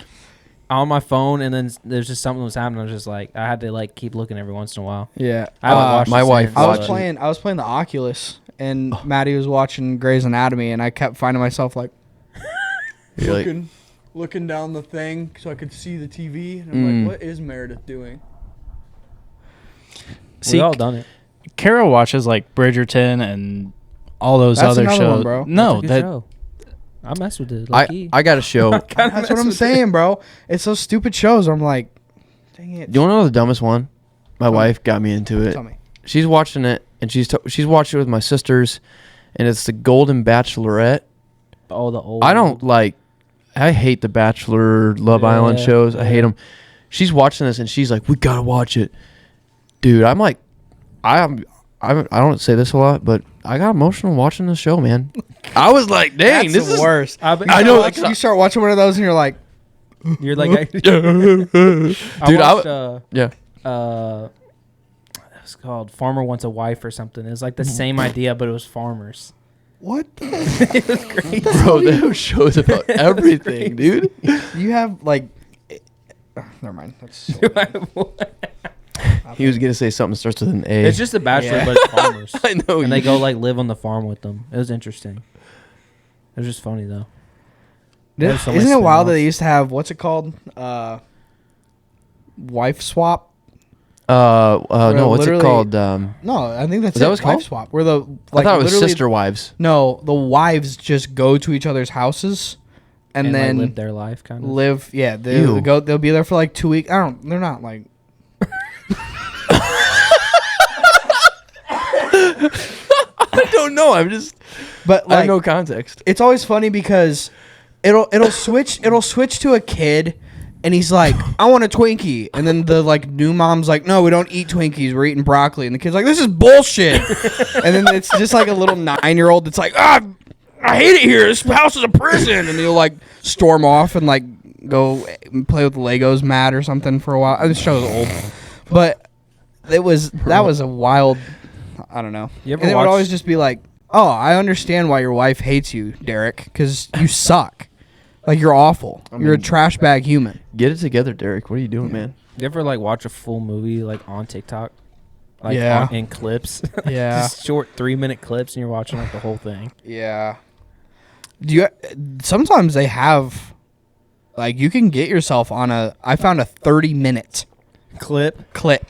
on my phone, and then there's just something was happening. I was just like, I had to like keep looking every once in a while. Yeah. I haven't watched my it wife since, I was watched but- playing the Oculus, and Maddie was watching Grey's Anatomy, and I kept finding myself like You're like, looking down the thing so I could see the TV, and Mm. what is Meredith doing? See, We all done it. Kara watches like Bridgerton and all those That's other another shows. one, bro. No, That's a good that show. I messed with it. Low-key. I got a show. That's what I'm saying, bro. It's those stupid shows. I'm like, dang it. You want to know the dumbest one? My wife got me into it. Tell me. She's watching it, and she's watching it with my sisters, and it's the Golden Bachelorette. Oh, the old. I don't like. I hate the Bachelor, Love Island Yeah, shows. I hate yeah. them. She's watching this, and she's like, "We gotta watch it, dude." I'm like, I don't say this a lot, but I got emotional watching this show, man. I was like, "Dang, That's this the is." worst. I know, Like, like- you start watching one of those, and you're like, You're like, Dude, I watched, yeah. it's called Farmer Wants a Wife or something. It was like the same idea, but it was farmers. what? It was crazy. Bro, they have shows about everything, dude. You have like. Never mind. That's so He was gonna say something that starts with an A. It's just a bachelor, Yeah. but it's farmers. I know. And they go like live on the farm with them. It was interesting. It was just funny though. There's so Isn't many it wild that spin-offs. they used to have what's it called? Wife swap? no, what's it literally- called? No, I think that's Is that it. what it's Wife called? swap. Where the I thought it was literally- sister wives. No, the wives just go to each other's houses, and like, then live their life kind of. live. Yeah, Ew. they'll be there for like 2 weeks. They're not like. I don't know. I'm just. But I like, have no context. it's always funny because it'll switch to a kid, and he's like, I want a Twinkie, and then the like new mom's like, no, we don't eat Twinkies, we're eating broccoli, and the kid's like, this is bullshit, and then it's just like a little 9-year-old that's like, I hate it here. This house is a prison. And he'll like storm off and like go play with Legos mad or something for a while. This show's old, but that was a wild. I don't know. You ever And it would watch- always just be like, "Oh, I understand why your wife hates you, Derek, because you suck. Like you're awful. You're a trash bag human." Get it together, Derek. What are you doing, man? You ever like watch a full movie like on TikTok? Like Yeah. in clips. Yeah. Just short 3-minute clips and you're watching like the whole thing. Yeah. Do you? Sometimes they have, like, you can get yourself on a. I found a 30-minute Clip. clip.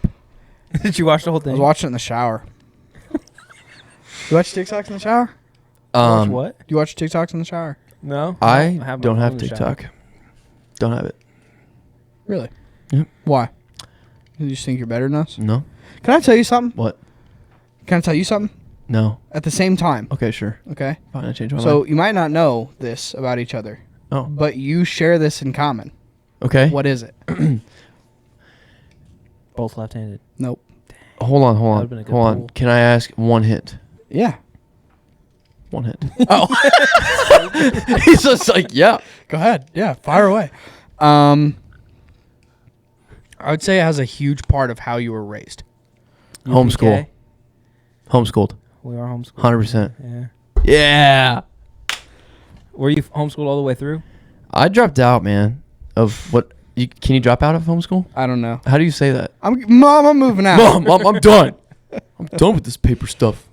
Did you watch the whole I thing? was watching it in the shower. You watch TikToks in the shower? Watch what? Do you watch TikToks in the shower? No. I my don't phone have in the shower. TikTok. Don't have it. Really? Yep. Why? You just think you're better than us? No. Can I tell you something? What? Can I tell you something? No. At the same time. Okay, sure. Okay. Fine, I changed my So mind. you might not know this about each other, Oh. but you share this in common. Okay. What is it? Both left-handed. Nope. Hold on. That would've been a good Hold on. poll. Can I ask one hint? Yeah. One hint. Oh. He's just like, yeah. Go ahead. Yeah, fire away. I would say it has a huge part of how you were raised. Homeschool. UPK? Homeschooled. We are homeschooled. 100%. Yeah. Yeah. Were you homeschooled all the way through? I dropped out, man. Of what? Can you drop out of homeschool? I don't know. How do you say that? Mom, I'm moving out. Mom, I'm done. I'm done with this paper stuff.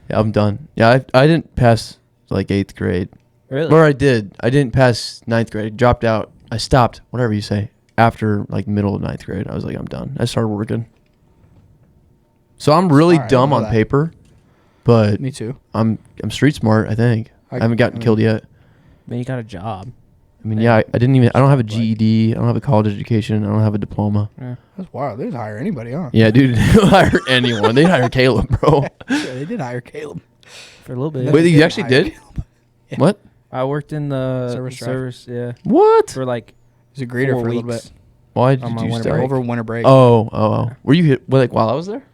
Yeah, I'm done. Yeah, I didn't pass like 8th grade. Really? Or I did. I didn't pass 9th grade. Dropped out. I stopped, whatever you say. After like middle of 9th grade, I was like, I'm done. I started working. So I'm really Sorry, I dumb didn't know on that. paper, but Me too. I'm street smart, I think. I haven't gotten killed yet. Man, you got a job. I mean, yeah, I don't have a GED. I don't have a college education. I don't have a diploma. Yeah. That's wild. They didn't hire anybody, huh? Yeah, dude, they'll hire anyone. They hire Caleb, bro. Yeah, they did hire Caleb. For a little bit. Yeah. Wait, they you did actually hire did? Caleb. Yeah. What? I worked in the Service drive. service, yeah. What? For like He's a greeter 4 for a weeks. little bit. Why did on my you winter start? break. Over winter break. Oh. Were you hit like while I was there,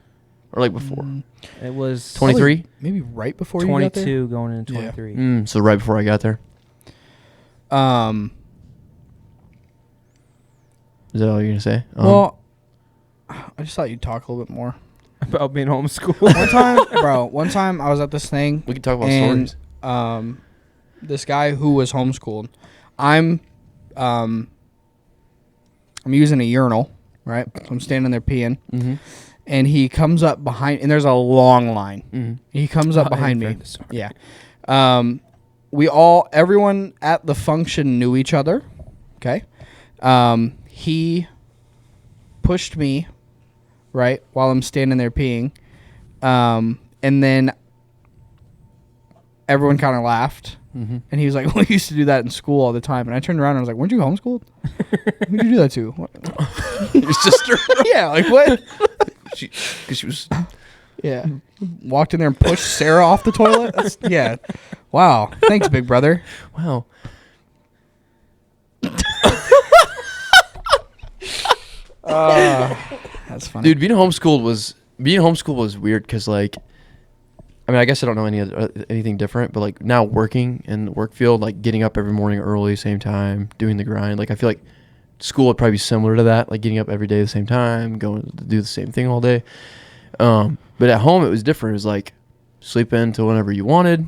or like before? It was 23. Maybe right before you got there. 22 going into Yeah. 23. So right before I got there. Is that all you're gonna say? Well, I just thought you'd talk a little bit more. About being homeschooled. One time I was at this thing, we can talk about and stories. this guy who was homeschooled, I'm using a urinal, right? So I'm standing there peeing, Mm-hmm. and he comes up behind, and there's a long line. Mm-hmm. He comes up Oh, behind you've me. heard this story. Yeah. Everyone at the function knew each other. Okay. He pushed me, right, while I'm standing there peeing. And then everyone kind of laughed. Mm-hmm. And he was like, we used to do that in school all the time. And I turned around and I was like, weren't you homeschooled? Who'd you do that to? What? Your sister? Yeah, like what? Because she was. Yeah. Walked in there and pushed Sarah off the toilet? Yeah. Wow. Thanks, big brother. Wow. That's funny. Dude, being homeschooled was weird because like, I mean, I guess I don't know anything different, but like now working in the work field, like getting up every morning early, same time, doing the grind. Like I feel like school would probably be similar to that, like getting up every day at the same time, going to do the same thing all day. But at home it was different. It was like sleep in till whenever you wanted,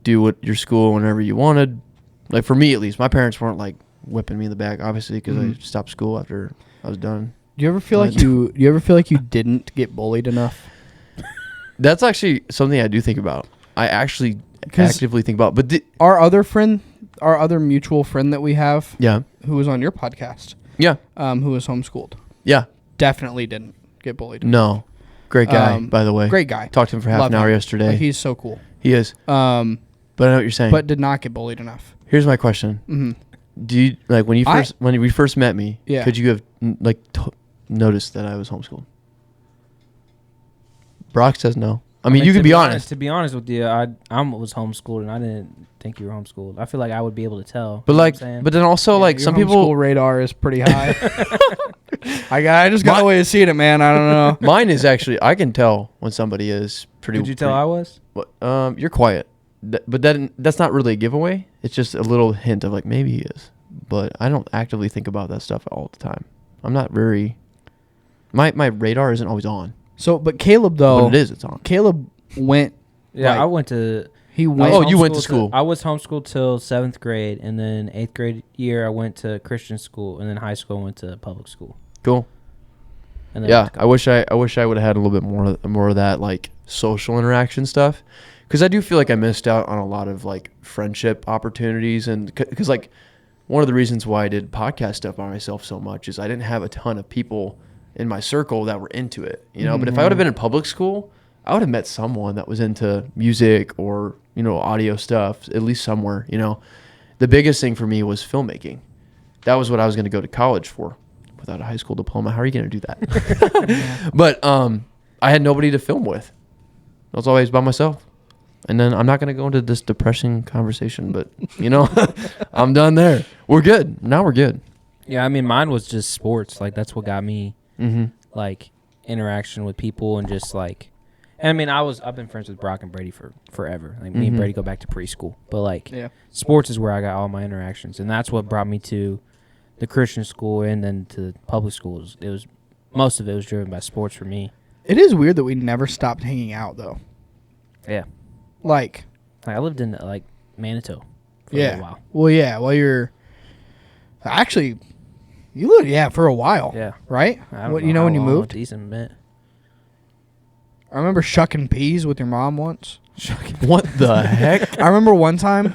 do what your school whenever you wanted. Like for me at least, my parents weren't like whipping me in the back, obviously, because I stopped school after I was done. Do you ever feel like you didn't get bullied enough? That's actually something I do think about. I actually 'Cause actively think about. But Our other mutual friend that we have, yeah, who was on your podcast, yeah, who was homeschooled, yeah. definitely didn't get bullied. No, great guy, by the way. Great guy. Talked to him for half Love an hour him. yesterday. Like, he's so cool. He is. But I know what you're saying. But did not get bullied enough. Here's my question: Mm-hmm. do you like when we first met me? Yeah. Could you have noticed that I was homeschooled? Brock says no. I mean, you to can be honest. To be honest with you, I was homeschooled and I didn't think you were homeschooled. I feel like I would be able to tell. But You know what like, I'm saying? but then also like Your some homeschool people. radar is pretty high. I just got a way of seeing it, man. I don't know. Mine is actually I can tell when somebody is pretty. Could you tell I was? What? You're quiet. but that's not really a giveaway. It's just a little hint of like maybe he is. But I don't actively think about that stuff all the time. I'm not very. My radar isn't always on. So, but Caleb though, when it is, it's on. Caleb went. Yeah, like, I went to. He went. Oh, you went to school. I was homeschooled till 7th grade, and then 8th grade year I went to Christian school, and then high school I went to public school. Cool. And then Yeah, I wish I would have had a little bit more of that like social interaction stuff, because I do feel like I missed out on a lot of like friendship opportunities, and because like one of the reasons why I did podcast stuff by myself so much is I didn't have a ton of people in my circle that were into it, you know. But if I would have been in public school, I would have met someone that was into music or, you know, audio stuff, at least somewhere, you know. The biggest thing for me was filmmaking. That was what I was going to go to college for. Without a high school diploma, how are you going to do that? But I had nobody to film with. I was always by myself. And then I'm not going to go into this depressing conversation, but, you know, I'm done there. We're good. Now we're good. Yeah, I mean, mine was just sports. Like, that's what got me, like, interaction with people and just, like, and I mean, I've been friends with Brock and Brady for forever. Like, me and Brady go back to preschool. But, like, sports is where I got all my interactions. And that's what brought me to the Christian school and then to the public schools. Most of it was driven by sports for me. It is weird that we never stopped hanging out though. Yeah. Like I lived in, like, Manitou for a little while. Well, yeah. Well, you're actually you lived for a while. Yeah. Right. I don't What know you know how when you long, moved? a decent bit. I remember shucking peas with your mom once. What the heck? I remember one time,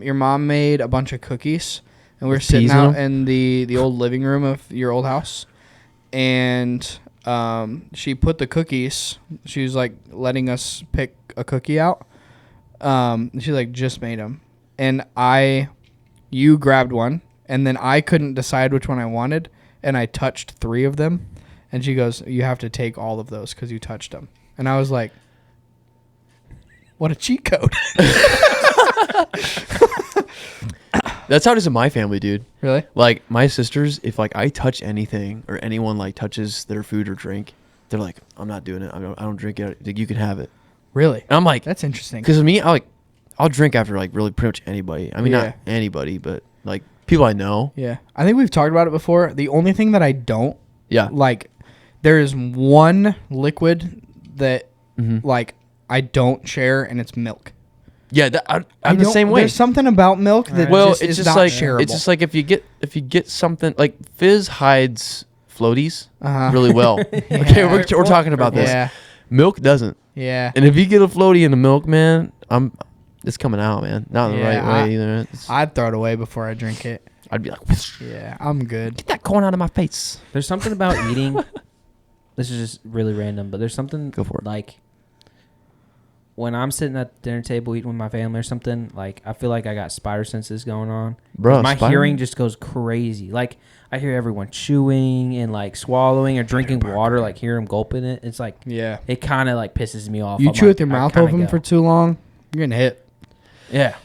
your mom made a bunch of cookies, and we were With sitting peas in out them? in the old living room of your old house, and she put the cookies. She was like letting us pick a cookie out. She like just made them, and you grabbed one, and then I couldn't decide which one I wanted, and I touched 3 of them. And she goes, "You have to take all of those because you touched them." And I was like, "What a cheat code!" That's how it is in my family, dude. Really? Like, my sisters, if like I touch anything or anyone like touches their food or drink, they're like, "I'm not doing it. I don't drink it. Like, you can have it." Really? And I'm like, That's interesting. because me, I'll drink after like really pretty much anybody. I mean, not anybody, but like people I know. Yeah, I think we've talked about it before. The only thing that I don't like, there is one liquid that like I don't share, and it's milk. Yeah, I'm the same way. There's something about milk that it's is just not like shareable. it's just like if you get something like Fizz hides floaties really well. Okay, we're talking about this. Yeah, Milk doesn't. yeah. And if you get a floaty in the milk, man, it's coming out, man. Not in the right way either. I'd throw it away before I drink it. I'd be like, Yeah, I'm good. get that corn out of my face. There's something about eating. This is just really random, but there's something Go for it. like when I'm sitting at the dinner table eating with my family or something, like I feel like I got spider senses going on. Bro, my hearing just goes crazy. Like I hear everyone chewing and like swallowing or drinking water, like hear them gulping it. It's like it kind of like pisses me off. You I'm chew like, with your I mouth kinda open go. for too long, you're gonna hit. Yeah.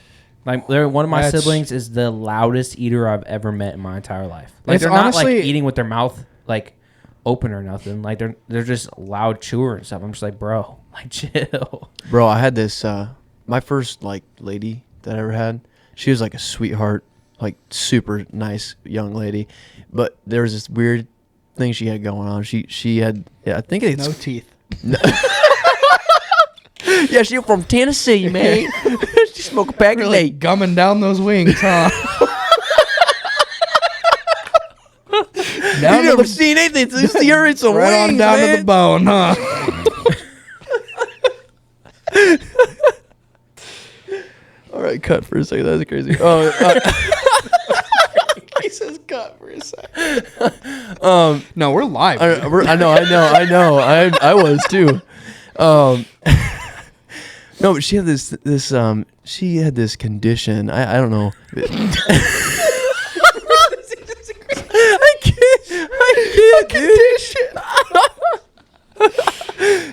Like one of my That's- siblings is the loudest eater I've ever met in my entire life. Like It's they're not honestly- like eating with their mouth like open or nothing. Like they're just loud chewer and stuff. I'm just like, bro, like chill. Bro, I had this my first like lady that I ever had. She was like a sweetheart, like super nice young lady, but there was this weird thing she had going on. She had I think it's No teeth. yeah, she from Tennessee, man. She smoked a pack a Really day. gumming down those wings, huh? You never seen anything. Just the her in some right wings, on down man. to the bone, huh? All right, cut for a second. That's crazy. Oh, He says cut for a second. No, we're live. I know. I was too. No, but she had this she had this condition. I don't know. I can't, dude.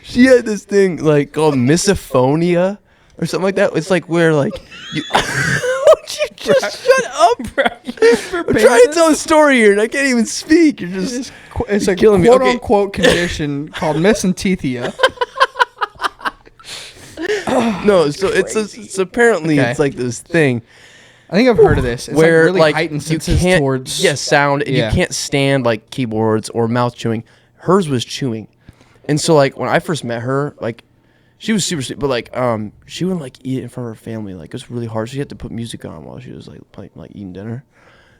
She had this thing like called misophonia or something like that. It's like where like you would you just shut up, bro? I'm trying to tell a story here and I can't even speak. You're just It's a killing me. quote Okay. unquote condition called misophonia. No, so it's apparently Okay. it's like this thing I think I've heard of this. It's where like really like heightened you senses can't towards sound and Yeah. you can't stand like keyboards or mouth chewing. Hers was chewing, and so like when I first met her, like she was super sweet, but like she wouldn't like eat in front of her family. Like it was really hard. She had to put music on while she was like eating dinner,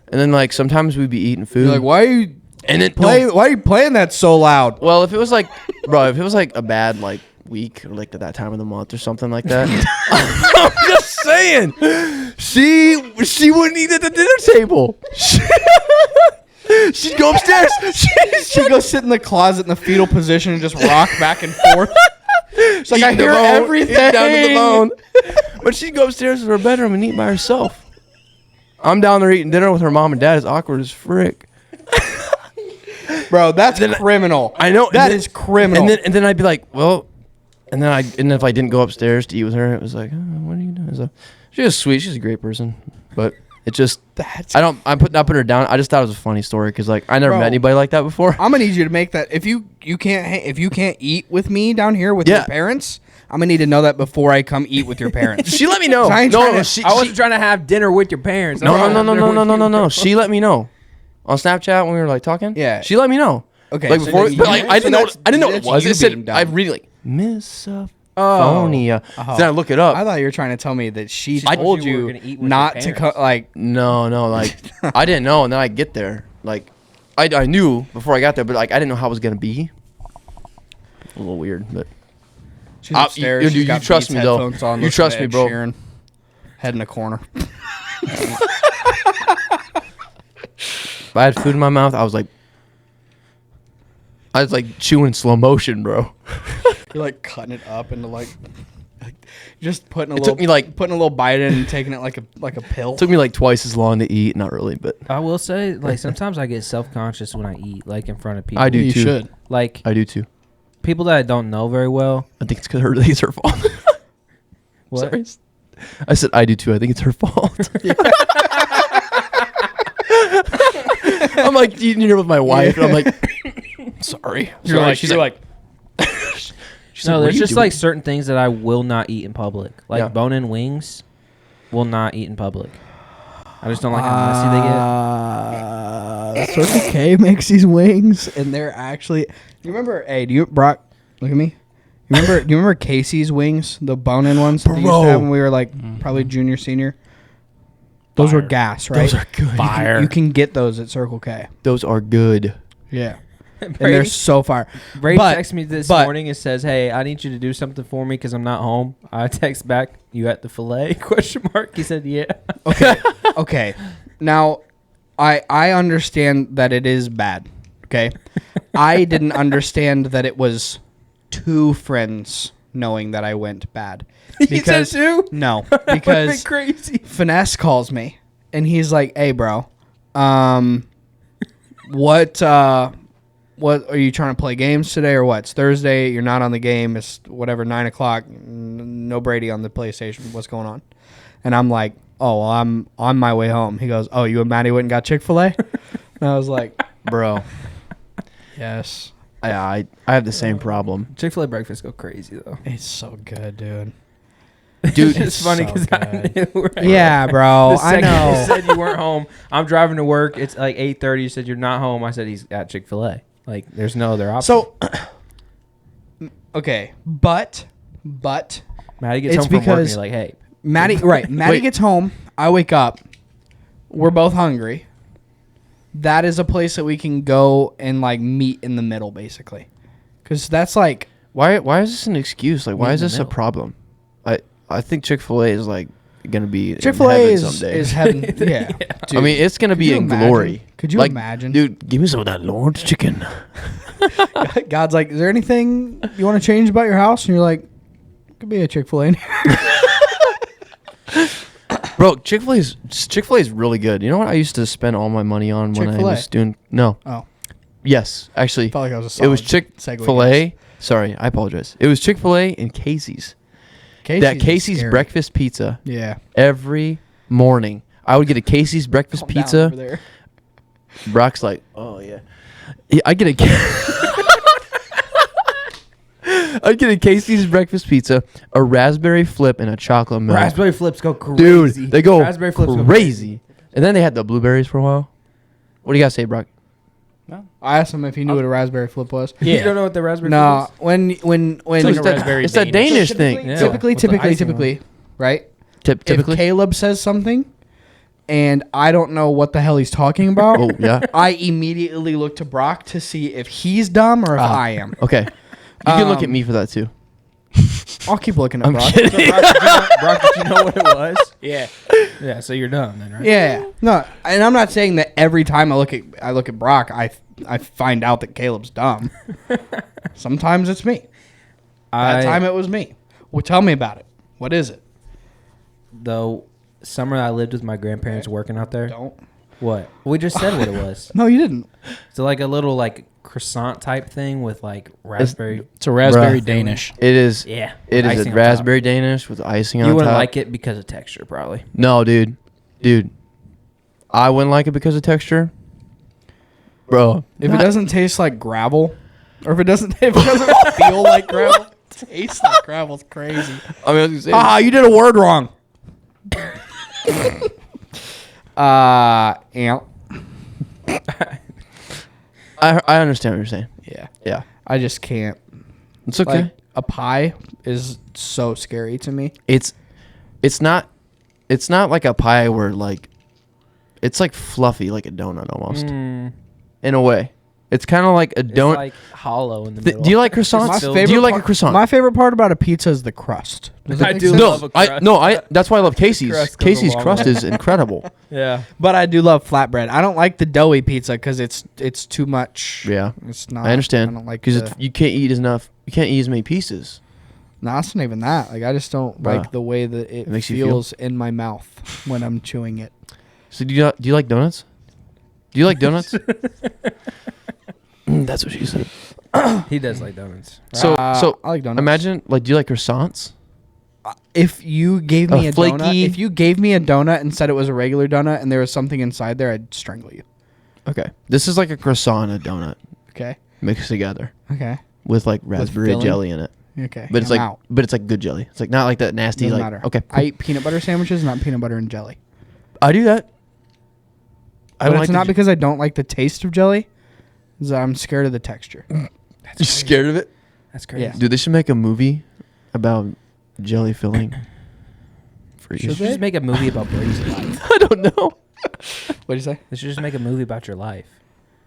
and then like sometimes we'd be eating food. You're like, why are you and then why are you playing that so loud? Well, if it was like, bro, if it was like a bad like week or like at that time of the month or something like that, I'm just saying, she wouldn't eat at the dinner table. She'd go upstairs. She goes sit in the closet in the fetal position and just rock back and forth. She's like, I Eating the hear bone, everything. eating down to the bone. But she'd go upstairs to her bedroom and eat by herself. I'm down there eating dinner with her mom and dad. It's awkward as frick. Bro, that's criminal. I know That is criminal. And then I'd be like, well, and if I didn't go upstairs to eat with her, it was like, oh, what are you doing? So she was sweet. She's a great person, but it just I'm not putting her down. I just thought it was a funny story because like I never Bro. met anybody like that before. I'm gonna need you to make that. If you can't eat with me down here with your parents, I'm gonna need to know that before I come eat with your parents. She let me know. I ain't No, trying no, to- I wasn't trying to have dinner with your parents. no. She let me know on Snapchat when we were like talking. Yeah. she let me know. Okay, like so before, then but like you- I so didn't know. that's- I didn't know what it that's was. you It said being dumb. I really like Misophonia. Then I look it up. I thought you were trying to tell me that she told told you you were you gonna eat with not your to parents. like. No, like I didn't know, and then I get there, like I knew before I got there, but like I didn't know how it was gonna be. A little weird, but She's upstairs. you she's got trust Beats me, though. headphones on, You listening trust to me, Ed bro. Sheeran. Head in a corner. if I had food in my mouth, I was like chewing in slow motion, bro. You're like cutting it up into like just putting a It little. took me, like- putting a little bite in and taking it like a pill. It took me like twice as long to eat. Not really, but I will say, like, sometimes I get self-conscious when I eat, like, in front of people. I do You too. should. Like, I do too. people that I don't know very well. I think it's because it's her fault. What? Sorry. I said I do too. I think it's her fault. I'm like eating here with my wife, and I'm like, sorry. You're like, she's like, she's No, like, what there's are you just doing? like certain things that I will not eat in public. Like Yeah. bone-in wings, will not eat in public. I just don't like how messy they get. Circle K makes these wings, and they're actually. You remember? Hey, Brock? Look at me. You remember Casey's wings, the bone-in ones that they used to have when we were like probably junior, senior? Those were gas, right? Those are good. Fire. You can get those at Circle K. Those are good. Yeah. And they're so fire. Brady But- texts me this but- morning and says, "Hey, I need you to do something for me because I'm not home." I text back, "You at the fillet?" Question mark. He said, "Yeah." Okay. Now, I understand that it is bad. Okay. I didn't understand that it was two friends knowing that I went bad. Because two? no, Would've been because crazy. Finesse calls me and he's like, "Hey, bro, what are you trying to play games today or what? It's Thursday. You're not on the game. It's whatever 9:00. No Brady on the PlayStation. What's going on?" And I'm like, "Oh, well, I'm on my way home." He goes, "Oh, you and Maddie went and got Chick-fil-A?" And I was like, Bro, "Yes, I have the same problem. Chick-fil-A breakfast go crazy though. it's so good, dude." Dude, It's funny so because I good. knew. Right? Yeah, bro. The I second know. you said you weren't home. I'm driving to work. It's like 8:30. You said you're not home. I said he's at Chick-fil-A. Like, there's no other option. So, okay, but Maddie gets it's home from work and because- you're like, "Hey, Maddie, right? Maddie Wait. gets home. I wake up. We're both hungry. That is a place that we can go and like meet in the middle, basically, because that's like why is this an excuse? Like, why Meet is in the this a middle. problem? I think Chick-fil-A is like gonna be in Chick-fil-A heaven is someday. is heaven. Yeah, I mean, it's gonna Could be you in imagine? glory. Could you Like, imagine? dude? Give me some of that Lord's chicken. God's like, "Is there anything you want to change about your house?" And you're like, "Could be a Chick-fil-A in here." Bro, Chick-fil-A is really good. You know what I used to spend all my money on when I Chick-fil-A. was doing? No. Oh, Yes, actually, felt like I was a it solid was segue Chick-fil-A. Sorry, I apologize. It was Chick-fil-A and Casey's. That is Casey's scary. breakfast pizza Yeah, every morning. I would get a Casey's breakfast Calm down pizza. over there. Brock's like, oh yeah. I get a I'd get a Casey's breakfast pizza, a raspberry flip, and a chocolate milk. Raspberry flips go crazy. Dude, they go Raspberry flips go crazy. And then they had the blueberries for a while. What do you guys say, Brock? I asked him if he knew what a raspberry flip was. You don't know what the raspberry No, flip when It's that Danish thing. Yeah. typically, With the icing typically, right? Typically. If Caleb says something, and I don't know what the hell he's talking about, Oh, yeah. I immediately look to Brock to see if he's dumb or if I am. Okay. You can look at me for that, too. I'll keep looking at I'm Brock. kidding. Brock, did you know what it was? Yeah. Yeah, so you're dumb then, right? Yeah, no, and I'm not saying that every time I look at Brock, I find out that Caleb's dumb. Sometimes it's me. That time it was me. Well, tell me about it. What is it? The summer I lived with my grandparents working out there. Don't. What? We just said what it was. No, you didn't. So like a little like croissant type thing with like raspberry. It's a raspberry Bruh. Danish. It is. Yeah. It is icing a on raspberry Danish with icing top. on You wouldn't top. like it because of texture, probably. No, dude. I wouldn't like it because of texture. Bro. If it doesn't taste like gravel, or if it doesn't feel like gravel, tastes like gravel's crazy. I mean, I was gonna say, You did a word wrong. Yeah. I understand what you're saying. Yeah. Yeah. I just can't. It's okay. Like, a pie is so scary to me. It's not like a pie where like it's like fluffy like a donut almost in a way. It's kind of like a donut. It's like hollow in the middle. Do you like croissants? Do you like a croissant? My favorite part about a pizza is the crust. I do no, love a crust. that's why I love Casey's. Crust goes a Casey's long crust way. is incredible. Yeah. But I do love flatbread. I don't like the doughy pizza because it's too much. Yeah. It's not. I understand. I don't like Because you can't eat enough. You can't eat as many pieces. No, it's not even that. Like I just don't Bruh. like the way that it makes you feel? feels in my mouth when I'm chewing it. So do you like donuts? Do you like donuts? That's what she said. He does like donuts. So I like donuts. imagine like, do you like croissants? If you gave me a flaky- donut, if you gave me a donut and said it was a regular donut and there was something inside there, I'd strangle you. Okay, this is like a croissant and a donut Okay. mixed together Okay. with like raspberry filling? jelly in it. Okay. But it's I'm like, out. but it's like good jelly. It's like not like that nasty. Doesn't like matter. okay, I eat peanut butter sandwiches, not peanut butter and jelly. I do that. I But don't it's like not the, because I don't like the taste of jelly. It's that I'm scared of the texture. You scared of it? That's crazy. Yeah. Dude, they should make a movie about jelly filling. For you. They should just make a movie about Brady's life. I don't know. What do you say? They should just make a movie about your life.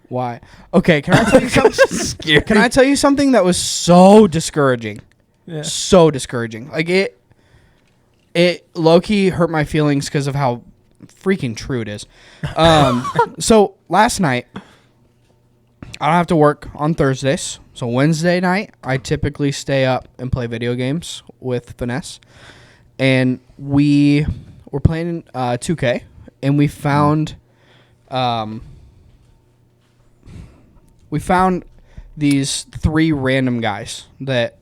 Why? Okay, can I tell you something? Can I tell you something that was so discouraging? Yeah. So discouraging. Like it low-key hurt my feelings because of how freaking true it is. So last night, I don't have to work on Thursdays. So Wednesday night, I typically stay up and play video games with Finesse. And we were playing 2K, and we found these 3 random guys that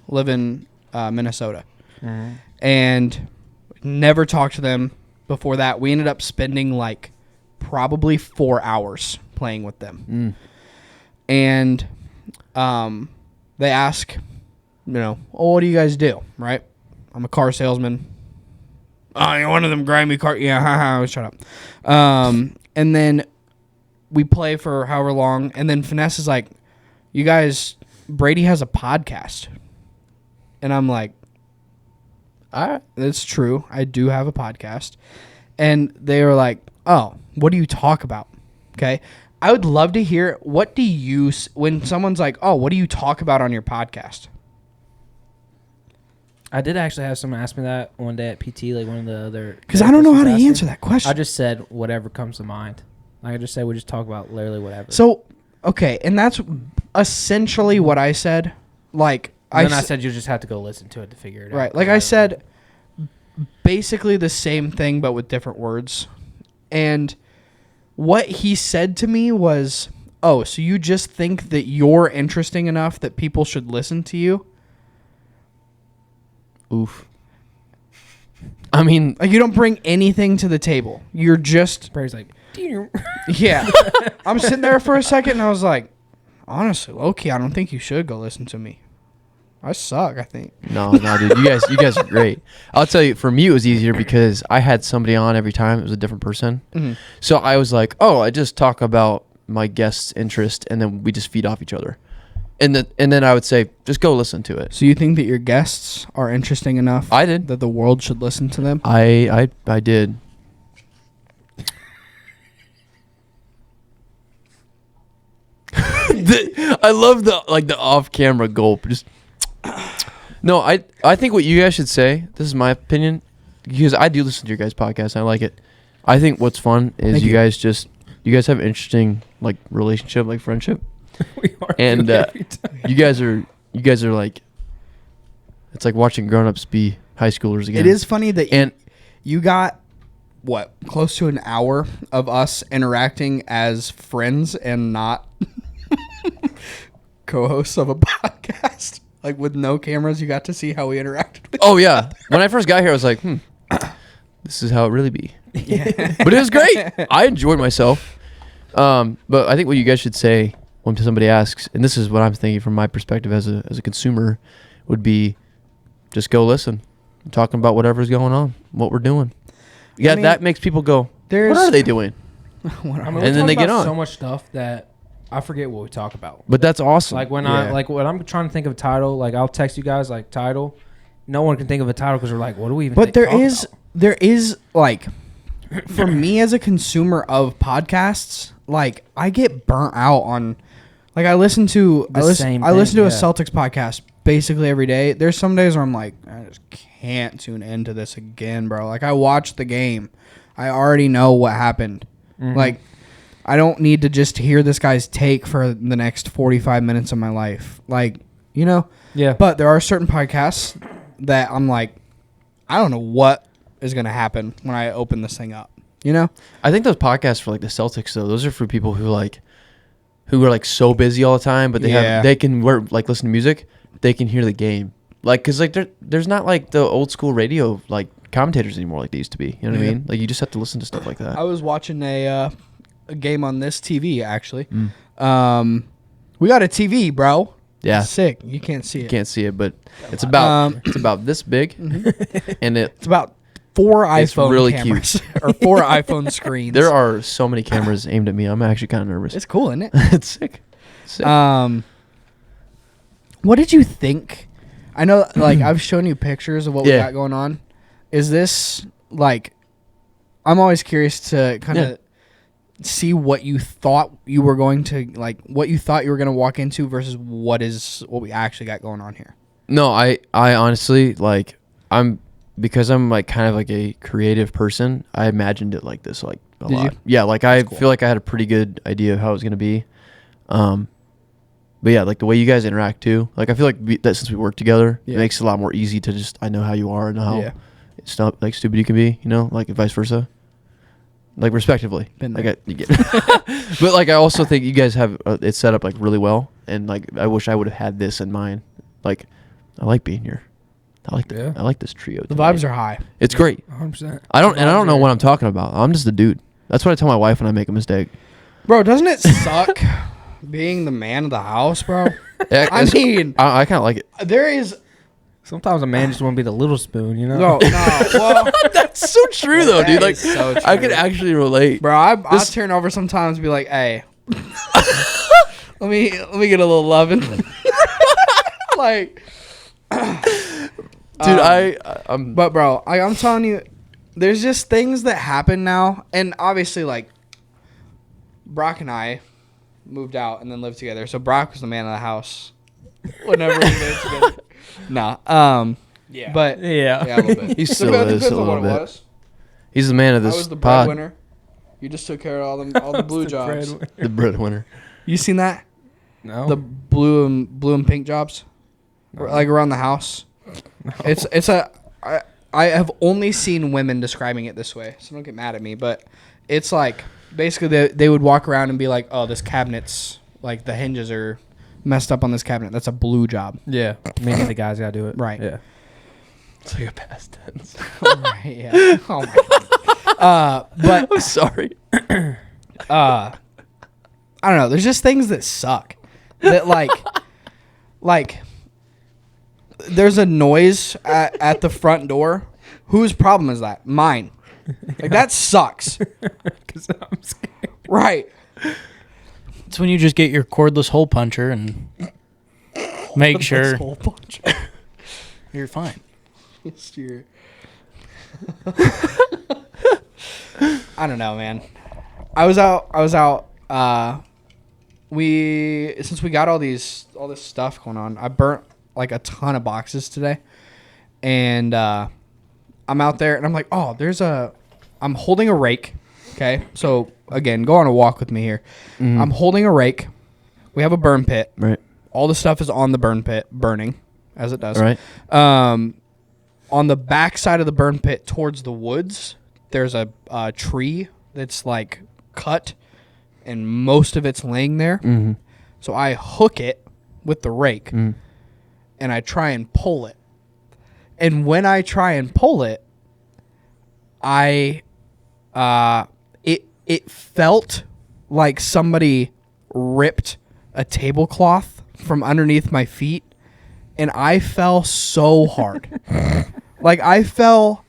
live in Minnesota. And never talked to them before that. We ended up spending like probably 4 hours playing with them. And they ask, oh, what do you guys do? Right? I'm a car salesman. Oh, you're one of them grimy car. Yeah, haha, shut up. And then we play for however long. And then Finesse is like, you guys, Brady has a podcast. And I'm like, all right, that's true. I do have a podcast. And they were like, oh, what do you talk about? Okay. I would love to hear, what do you, when someone's like, oh, what do you talk about on your podcast? I did actually have someone ask me that one day at PT, like one of the other. Because I don't know how to answer that question. I just said whatever comes to mind. Like I just said, we just talk about literally whatever. So, okay, and that's essentially what I said. Like, and then I said you just have to go listen to it to figure it out. Right, like I said, basically the same thing but with different words. And what he said to me was, oh, so you just think that you're interesting enough that people should listen to you? Oof. I mean, Like, you don't bring anything to the table. You're just... Brady's like, Yeah. I'm sitting there for a second, and I was like, honestly, low-key, I don't think you should go listen to me. I suck, I think. No, dude. You guys are great. I'll tell you, for me, it was easier because I had somebody on every time. It was a different person. Mm-hmm. So I was like, oh, I just talk about my guest's interest, and then we just feed off each other. And then I would say, just go listen to it. So you think that your guests are interesting enough? I did. That the world should listen to them? I did. I love the off-camera gulp. Just no, I think what you guys should say. This is my opinion, because I do listen to your guys' podcast. And I like it. I think what's fun is you guys have interesting like relationship, like friendship, and you guys are like, it's like watching grown-ups be high schoolers again. It is funny that you got what, close to an hour of us interacting as friends and not co-hosts of a podcast. Like with no cameras, you got to see how we interacted with Oh yeah. When I first got here, I was like, this is how it really be. Yeah. But it was great. I enjoyed myself. But I think what you guys should say when somebody asks, and this is what I'm thinking from my perspective as a consumer, would be just go listen. I'm talking about whatever's going on, what we're doing. Yeah, I mean, that makes people go, what are they doing? And then they get on. So much stuff that I forget what we talk about. But that's awesome. Like when when I'm trying to think of a title, like I'll text you guys like title. No one can think of a title because we're like, what do we even? But talk about? there is like, for me as a consumer of podcasts, like I get burnt out on, like I listen to a Celtics podcast basically every day. There's some days where I'm like, I just can't tune into this again, bro. Like I watched the game, I already know what happened. Mm-hmm. Like I don't need to just hear this guy's take for the next 45 minutes of my life. Like, you know? Yeah. But there are certain podcasts that I'm like, I don't know what is going to happen when I open this thing up. You know? I think those podcasts for like the Celtics though, those are for people who are like so busy all the time, but they can listen to music, they can hear the game. Like, cause like there's not like the old school radio like commentators anymore like they used to be. You know what I mean? Like you just have to listen to stuff like that. I was watching a game on this TV actually. We got a TV, bro. Yeah. It's sick. You can't see it. You can't see it, but it's about this big, and it's about 4 iPhone really cameras or 4 iPhone screens. There are so many cameras aimed at me. I'm actually kind of nervous. It's cool, isn't it? It's sick. What did you think? I know, like, I've shown you pictures of what we got going on. Is this, like, I'm always curious to kind of see what you thought you were going to, like, what you thought you were going to walk into versus what we actually got going on here. No, I honestly, like, because I'm, like, kind of, like, a creative person, I imagined it like this, like, a lot. You? Yeah, like, I feel like I had a pretty good idea of how it was going to be. But yeah, like the way you guys interact too. Like I feel like that since we work together, it makes it a lot more easy to just I know how you are and how it's not like stupid you can be, you know, like vice versa, like respectively. Like but like I also think you guys have it set up like really well, and like I wish I would have had this in mind. Like I like being here. I like this trio. The vibes are high. It's great. 100%. I don't know what I'm talking about. I'm just a dude. That's what I tell my wife when I make a mistake. Bro, doesn't it suck being the man of the house, bro? Yeah, I mean, I kind of like it. There is. Sometimes a man just want to be the little spoon, you know? No. Well, that's so true though, dude. Like, so true. I could actually relate, bro. I turn over sometimes and be like, "Hey, let me get a little loving." Like, dude, I'm. But bro, I'm telling you, there's just things that happen now, and obviously, like, Brock and I moved out and then lived together. So Brock was the man of the house whenever we lived together. Nah. Yeah. But yeah, a little bit. He still is depends a on little what bit. It was. He's the man of this I was the pod. breadwinner. You just took care of all the blue jobs. The breadwinner. You seen that? No. The blue and pink jobs, like around the house. No. It's I have only seen women describing it this way, so don't get mad at me. But it's like basically they would walk around and be like, "Oh, this cabinet's like the hinges are messed up on this cabinet. That's a blue job." Yeah, meaning the guys gotta do it. Right. Yeah. It's like a past tense. Right. Yeah. Oh my God. But I'm sorry. I don't know. There's just things that suck. That like there's a noise at the front door. Whose problem is that? Mine. Like, that sucks. Because I'm scared. Right. It's when you just get your cordless hole puncher and make sure you're fine. I don't know, man. I was out. Since we got all this stuff going on, I burnt like a ton of boxes today, and I'm out there and I'm like, oh, I'm holding a rake. Okay, so again, go on a walk with me here. I'm holding a rake. We have a burn pit. Right. All the stuff is on the burn pit, burning as it does. Right. On the back side of the burn pit towards the woods, there's a tree that's like cut, and most of it's laying there. Mm-hmm. So I hook it with the rake, and I try and pull it. And when I try and pull it, it felt like somebody ripped a tablecloth from underneath my feet, and I fell so hard. Like, I fell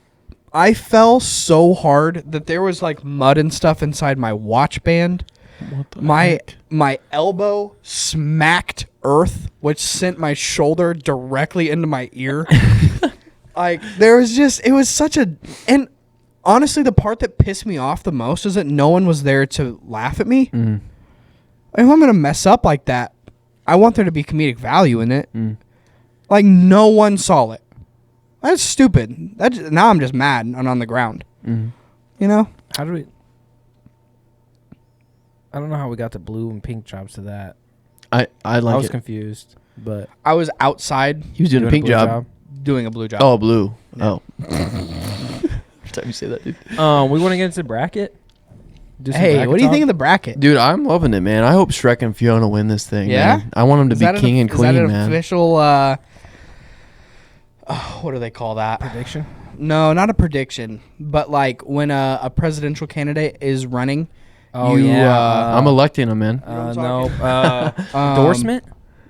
so hard that there was like mud and stuff inside my watch band. My elbow smacked earth, which sent my shoulder directly into my ear. Like, it was such a, and honestly, the part that pissed me off the most is that no one was there to laugh at me. If I'm going to mess up like that, I want there to be comedic value in it. Like, no one saw it. That's stupid. Now I'm just mad and on the ground. You know? How do we... I don't know how we got the blue and pink jobs to that. I like I was it. confused, but... I was outside He was doing a pink blue job. doing a blue job. Oh, blue. Yeah. Oh. Every time you say that, dude. We want to get into the bracket? Do some Hey, bracket what do you talk? think of the bracket? Dude, I'm loving it, man. I hope Shrek and Fiona win this thing. Yeah? Man. I want them to be king and Is that queen, an man. official, what do they call that? Prediction? No, not a prediction, but like when a presidential candidate is running. Oh, you, yeah. I'm electing them, man. No. Endorsement.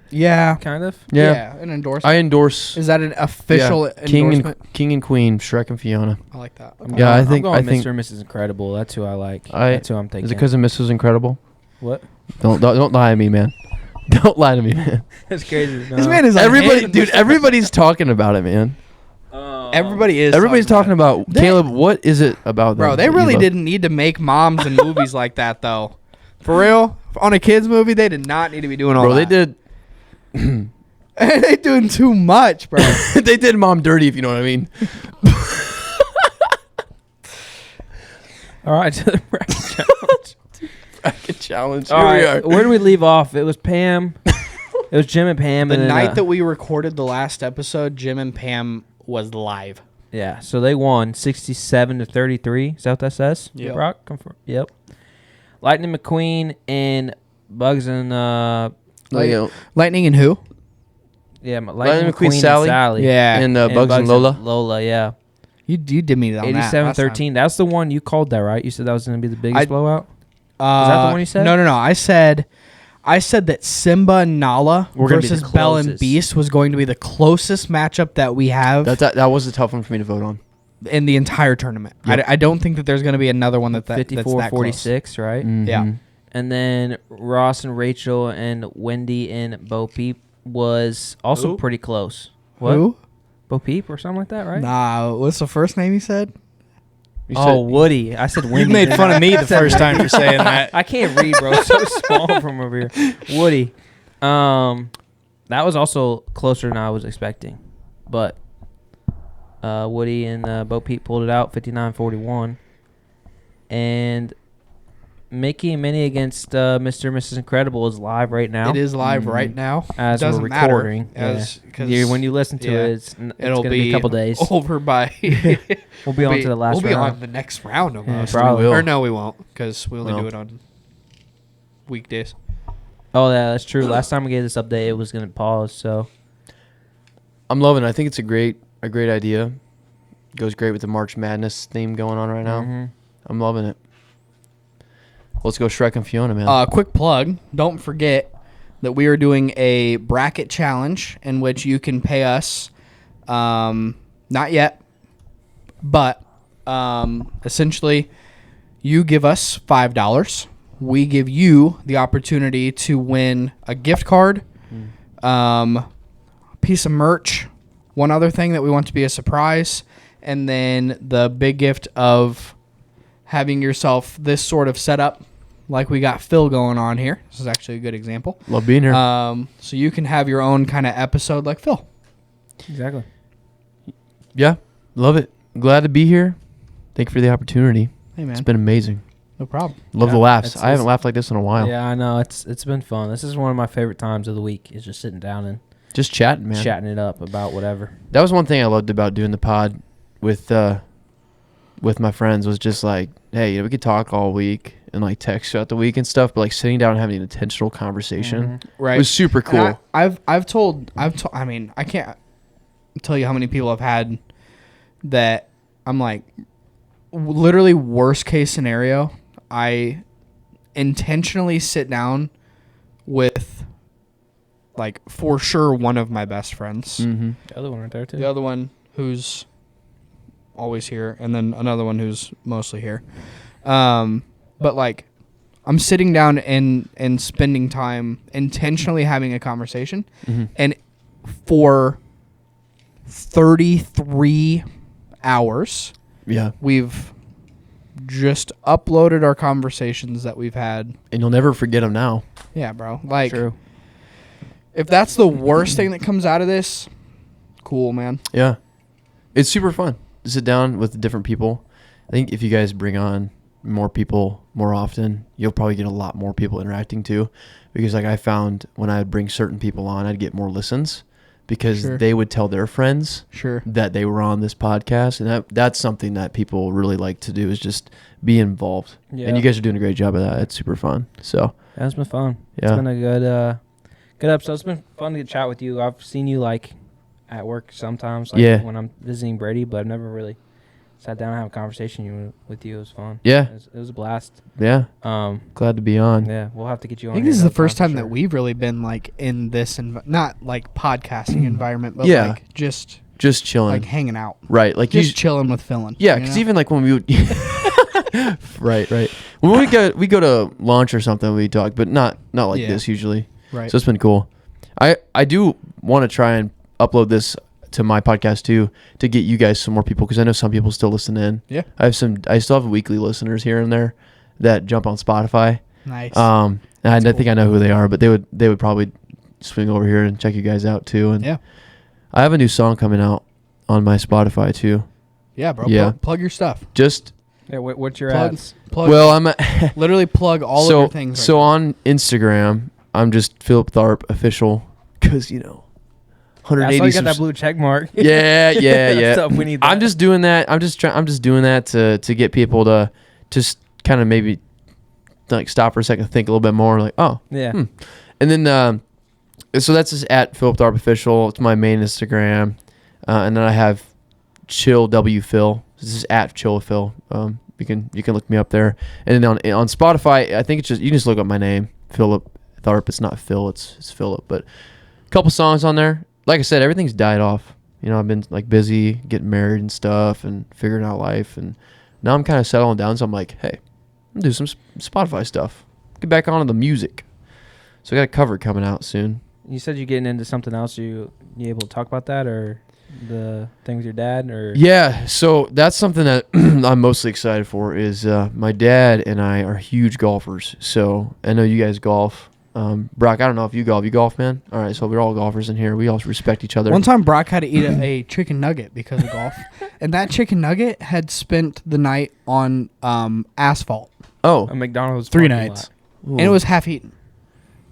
Yeah. Kind of? Yeah. An endorsement. I endorse Is that an official King endorsement? King and Queen, Shrek and Fiona. I like that. Yeah, I I'm think going I think Mr. and Mrs. Incredible. That's who I like. That's who I'm thinking. Is it because of Mrs. Incredible? What? Don't lie to me, man. Don't lie to me, man. That's crazy. This man is Everybody, dude. Everybody's talking about it, man. Everybody is. Everybody's talking about Caleb. What is it about them? Bro, they that you really love? didn't need to make moms and movies like that, though. For real, on a kids movie, they did not need to be doing all Bro, that. they did. They doing too much, bro. They did mom dirty, if you know what I mean. All right, to the bracket challenge. Bracket challenge. All Here we right, are. where do we leave off? It was Pam. It was Jim and Pam. The and then, night that we recorded the last episode, Jim and Pam was live. yeah, so they won 67-33. Is that what that says? Yep. Brock, confirm. Yep. Lightning McQueen and Bugs and Lightning and who? yeah, Lightning Lightning McQueen, McQueen and Sally? Sally. Yeah. and Bugs and Lola. Lola, yeah. You did me on that. 87-13. That's the one you called that, right? You said that was going to be the biggest blowout? Is that the one you said? No. I said that Simba and Nala We're gonna be versus the Belle and closest. Beast was going to be the closest matchup that we have That was a tough one for me to vote on. in the entire tournament. Yep. I don't think that there's going to be another one that's that close. 54-46, right? Mhm. Yeah. And then Ross and Rachel and Wendy and Bo Peep was also Who? pretty close. What? Who? Bo Peep or something like that, right? Nah, what's the first name you said? You Oh, Woody. I said Wendy. You made fun of me the first time for saying that. I can't read, bro. It's so small from over here. Woody. That was also closer than I was expecting. But Woody and Bo Peep pulled it out 59-41. And Mickey and Minnie against Mr. and Mrs. Incredible is live right now. It is live right now. As Doesn't we're matter, recording. as- 'cause- when you listen to yeah, it, it's It'll going to be a couple days. over by. We'll be on to the last We'll be round. on the next round almost. probably. Or no, we won't because we only No. do it on weekdays. Oh, yeah, that's true. Last time we gave this update, it was going to pause. So I'm loving it. I think it's a great idea. Goes great with the March Madness theme going on right now. Mhm. I'm loving it. Let's go Shrek and Fiona, man. Quick plug. Don't forget that we are doing a bracket challenge in which you can pay us Not yet, but essentially, you give us $5. We give you the opportunity to win a gift card, a piece of merch, one other thing that we want to be a surprise, and then the big gift of having yourself this sort of setup like we got Phil going on here. This is actually a good example. Love being here. So you can have your own kind of episode like Phil. Exactly. Yeah, love it. Glad to be here. Thank you for the opportunity. Hey, man. It's been amazing. No problem. Love the laughs. I haven't laughed like this in a while. Yeah, I know. It's been fun. This is one of my favorite times of the week. Is just sitting down and Just chatting, man. chatting it up about whatever. That was one thing I loved about doing the pod with my friends was just like, hey, you know, we could talk all week and like text throughout the week and stuff, but like sitting down and having an intentional conversation Right. was super cool. And I've told I mean, I can't tell you how many people I've had that I'm like, literally worst case scenario, I intentionally sit down with like for sure one of my best friends. Mm-hmm. The other one right there too. The other one who's always here, and then another one who's mostly here. But like, I'm sitting down and spending time intentionally having a conversation, and for 33 hours, Yeah. we've just uploaded our conversations that we've had. And you'll never forget them now. Yeah, bro. Like, True. if that's the worst thing that comes out of this, cool, man. Yeah. It's super fun to sit down with different people. I think if you guys bring on more people more often, you'll probably get a lot more people interacting too. Because like I found when I would bring certain people on, I'd get more listens because Sure. they would tell their friends Sure. that they were on this podcast. And that's something that people really like to do is just be involved. Yeah. And you guys are doing a great job of that. It's super fun. So That's been fun. Yeah. It's been a good episode. It's been fun to chat with you. I've seen you like at work sometimes, like Yeah. when I'm visiting Brady, but I've never really sat down and have a conversation with you. It was fun. Yeah. It was a blast. yeah, glad to be on. Yeah, we'll have to get you I on. think here this is the another first for time sure. that we've really been like in this not like podcasting environment, but Yeah. like just Just chilling. like hanging out, right. Like just you, chilling with Philin. yeah, you because know? even like when we would right. When we go to lunch or something, we talk, but not like Yeah. this usually. right. So it's been cool. I do want to try and upload this to my podcast too to get you guys some more people because I know some people still listen in. Yeah. I still have weekly listeners here and there that jump on Spotify. Nice. And I That's think I know who they are, but they would probably swing over here and check you guys out too. And Yeah. I have a new song coming out on my Spotify too. Yeah, bro. yeah. Plug your stuff. Just Yeah, what's your Plug. ads? Plug. well, I'm literally plug all so of your things. so right on Instagram. I'm just Philip Tharp official because That's 180. why you got that blue check mark. Yeah. That's up. We need that. I'm just doing that. I'm just doing that to get people to just kind of maybe like stop for a second, think a little bit more, like Yeah. and then so that's just at Philip Tharp official. It's my main Instagram, and then I have Chill W Phil. This is at Chill Phil. You can look me up there, and then on Spotify, I think it's just you can just look up my name, Philip Tharp. It's not Phil, it's Philip. But a couple songs on there. Like I said, everything's died off. I've been like busy getting married and stuff and figuring out life, and now I'm kind of settling down. So I'm like, hey, I'm gonna do some Spotify stuff. Get back onto the music. So I got a cover coming out soon. You said you're getting into something else. You able to talk about that or the thing with your dad or? Yeah, so that's something that I'm mostly excited for is my dad and I are huge golfers. So I know you guys golf. Brock, I don't know if you golf. You golf, man? All right, so we're all golfers in here. We all respect each other. One time Brock had to eat a chicken nugget because of golf. And that chicken nugget had spent the night on asphalt. Oh. A McDonald's 3 parking nights. lot. And it was half eaten.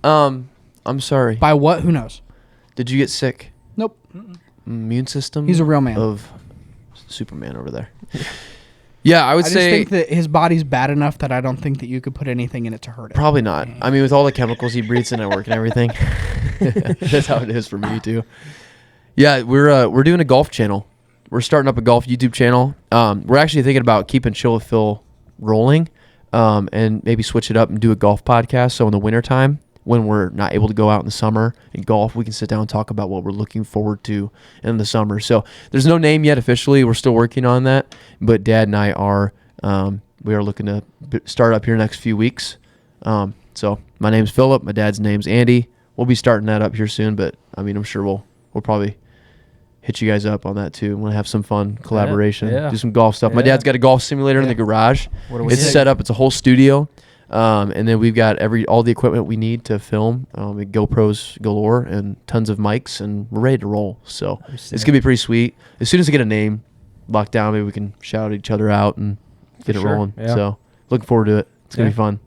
I'm sorry. By what? Who knows? Did you get sick? Nope. Immune system? He's a real man. Of Superman over there. Yeah, I would I just say think that his body's bad enough that I don't think that you could put anything in it to hurt it. probably not. I mean, with all the chemicals he breathes in at work and everything, that's how it is for me too. Yeah, we're doing a golf channel. We're starting up a golf YouTube channel. We're actually thinking about keeping Chill with Phil rolling, and maybe switch it up and do a golf podcast. So in the wintertime, when we're not able to go out in the summer and golf, we can sit down and talk about what we're looking forward to in the summer. So there's no name yet officially. We're still working on that, but Dad and I are we are looking to start up here next few weeks. So my name's Philip. My dad's name's Andy. We'll be starting that up here soon, but I mean, I'm sure we'll probably hit you guys up on that too. Want to have some fun collaboration, do some golf stuff. My dad's got a golf simulator in the garage. It's set up. It's a whole studio, and then we've got all the equipment we need to film. GoPros galore and tons of mics, and we're ready to roll. So it's gonna be pretty sweet. As soon as I get a name locked down, maybe we can shout each other out and get it rolling. Yeah. So looking forward to it. It's gonna be fun.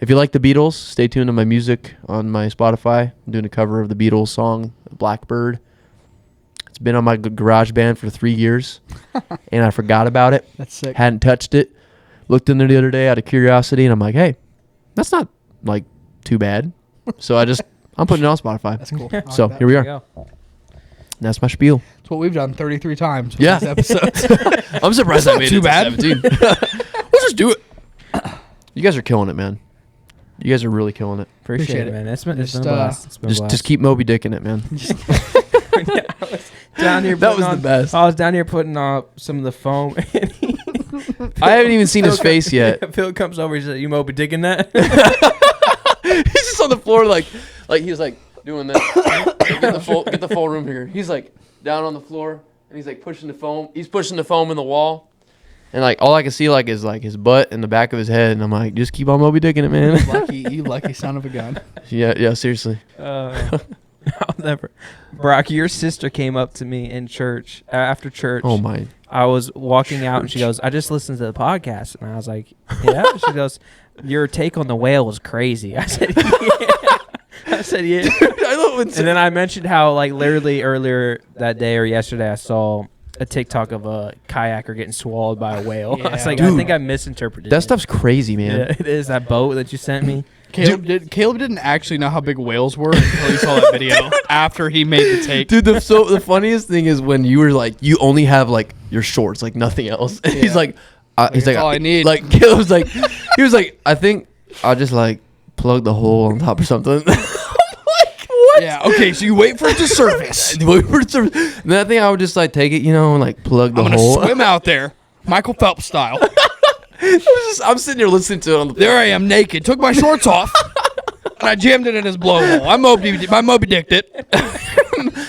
If you like the Beatles, stay tuned to my music on my Spotify. I'm doing a cover of the Beatles song Blackbird. It's been on my garage band for 3 years, and I forgot about it. That's sick. Hadn't touched it. Looked in there the other day out of curiosity, and I'm like, hey, that's not like too bad. So I'm putting it on Spotify. That's cool. So here we are. That's my spiel. It's what we've done 33 times. Yeah. These episodes. I'm surprised I made too it bad. to 17. Let's just do it. You guys are killing it, man. You guys are really killing it. Appreciate it, man. It's been a blast. Just keep Moby Dicking it, man. Yeah, I was down here. That was the best. I was down here putting up some of the foam. I haven't even seen his face yet. Phil comes over. He said, "You Moby digging that?" He's just on the floor, like he's like doing that. Get the full room here. He's like down on the floor, and he's like pushing the foam. He's pushing the foam in the wall, and like all I can see is like his butt and the back of his head, and I'm like, just keep on Moby Dicking it, man. You lucky son of a gun. Yeah, seriously. I'll never. Brock, your sister came up to me in church after church. Oh my! I was walking out and she goes, "I just listened to the podcast," and I was like, "Yeah." She goes, "Your take on the whale was crazy." I said, "Yeah." I said, "Yeah." Dude, I love when and then I mentioned how like literally earlier that day or yesterday I saw a TikTok of a kayaker getting swallowed by a whale. Yeah. I was like, Dude, I think I misinterpreted that it. stuff's crazy, man. Yeah, it is. That boat that you sent me. Caleb didn't actually know how big whales were until he saw that video after he made the take. Dude, the funniest thing is when you were like, you only have like your shorts, like nothing else. And he's like, That's all I need. Like Caleb's like, he was like, I think I'll just like plug the hole on top or something. I'm like, what? Yeah. Okay. So you wait for it to surface. Wait for it to surface. And then I think I would just like take it, and like plug the I'm gonna hole. swim out there, Michael Phelps style. I'm sitting here listening to it on the. There I am, naked. Took my shorts off, and I jammed it in his blowhole. I Moby Dicked it.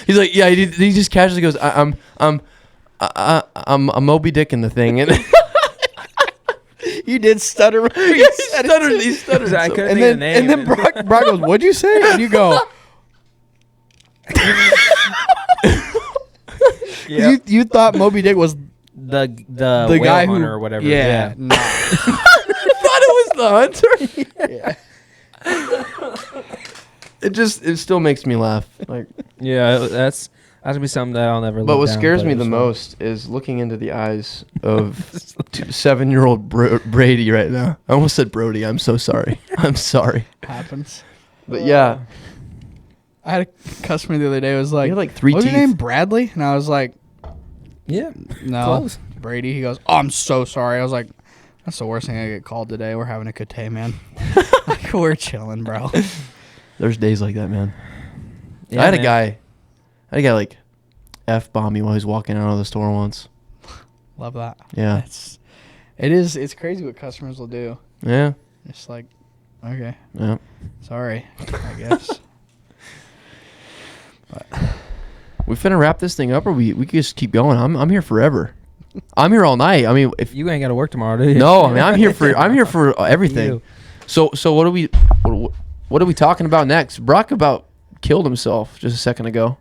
He's like, yeah. He just casually goes, I'm Moby Dick in the thing, and You did stutter. he stuttered. He stuttered. I so- couldn't And think of the then name. Brock goes, "What'd you say?" And you go, Yeah. you thought Moby Dick was the the whale guy who hunter or whatever. Yeah. Nah. I thought it was the hunter. It still makes me laugh. Like, Yeah, that's gonna be something that I'll never. but live what down, scares but me it the was fun. most is looking into the eyes of 7-year-old Brady right now. I almost said Brody. I'm so sorry. I'm sorry. Happens. But yeah, I had a customer the other day who was like, you had like 3 "What's teeth. your name, Bradley?" And I was like, Yeah, "No, Close. Brady." He goes, "Oh, I'm so sorry." I was like, "That's the worst thing I get called today. We're having a good day, man. Like, we're chilling, bro." There's days like that, man. Yeah, I had a man. guy like F-bomb me while he was walking out of the store once. Love that. Yeah. It's crazy what customers will do. Yeah. It's like, okay, Yeah. sorry, I guess. We finna wrap this thing up, or we could just keep going. I'm here forever. I'm here all night. I mean, if You ain't got to work tomorrow, do you? no, I mean I'm here for everything. You. So what are we talking about next? Brock about killed himself just a second ago.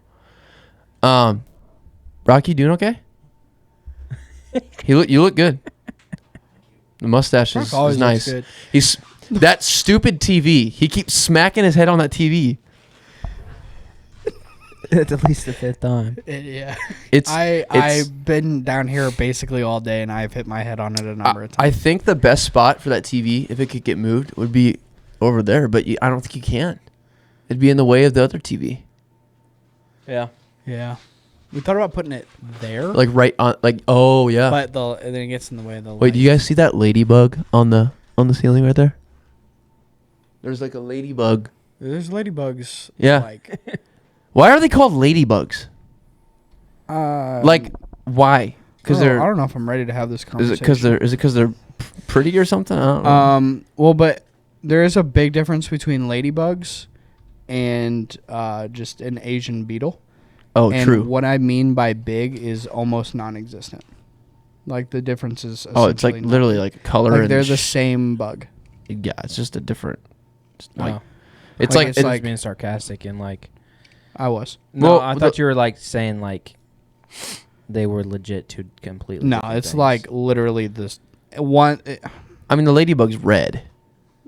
Brock, you doing okay? You look good. The mustache is Brock always nice. looks good. He's that stupid TV. He keeps smacking his head on that TV. It's at least the 5th time. Yeah. It's I've been down here basically all day, and I've hit my head on it a number of times. I think the best spot for that TV, if it could get moved, would be over there. But I don't think you can. It'd be in the way of the other TV. Yeah. Yeah. We thought about putting it there, Like right on. Like oh yeah. but and then it gets in the way of the Wait, do you guys see that ladybug on the ceiling right there? There's like a ladybug There's ladybugs. Yeah. Like, Why are they called ladybugs? Like, why? Because I they're. don't know if I'm ready to have this Is conversation. it because they're? Is it because they're pretty or something? I don't know. Well, but there is a big difference between ladybugs and just an Asian beetle. Oh, and true. what I mean by big is almost non-existent. Like the difference is. Oh, it's like essentially literally nothing. like color. Like and they're the same bug. Yeah, it's just a different. Like, Wow. it's Like, like it's it's like- being sarcastic and like. I was. No, Well, I the- thought you were like saying like they were legit to completely. No, different it's things. like literally this one. I mean, the ladybug's red,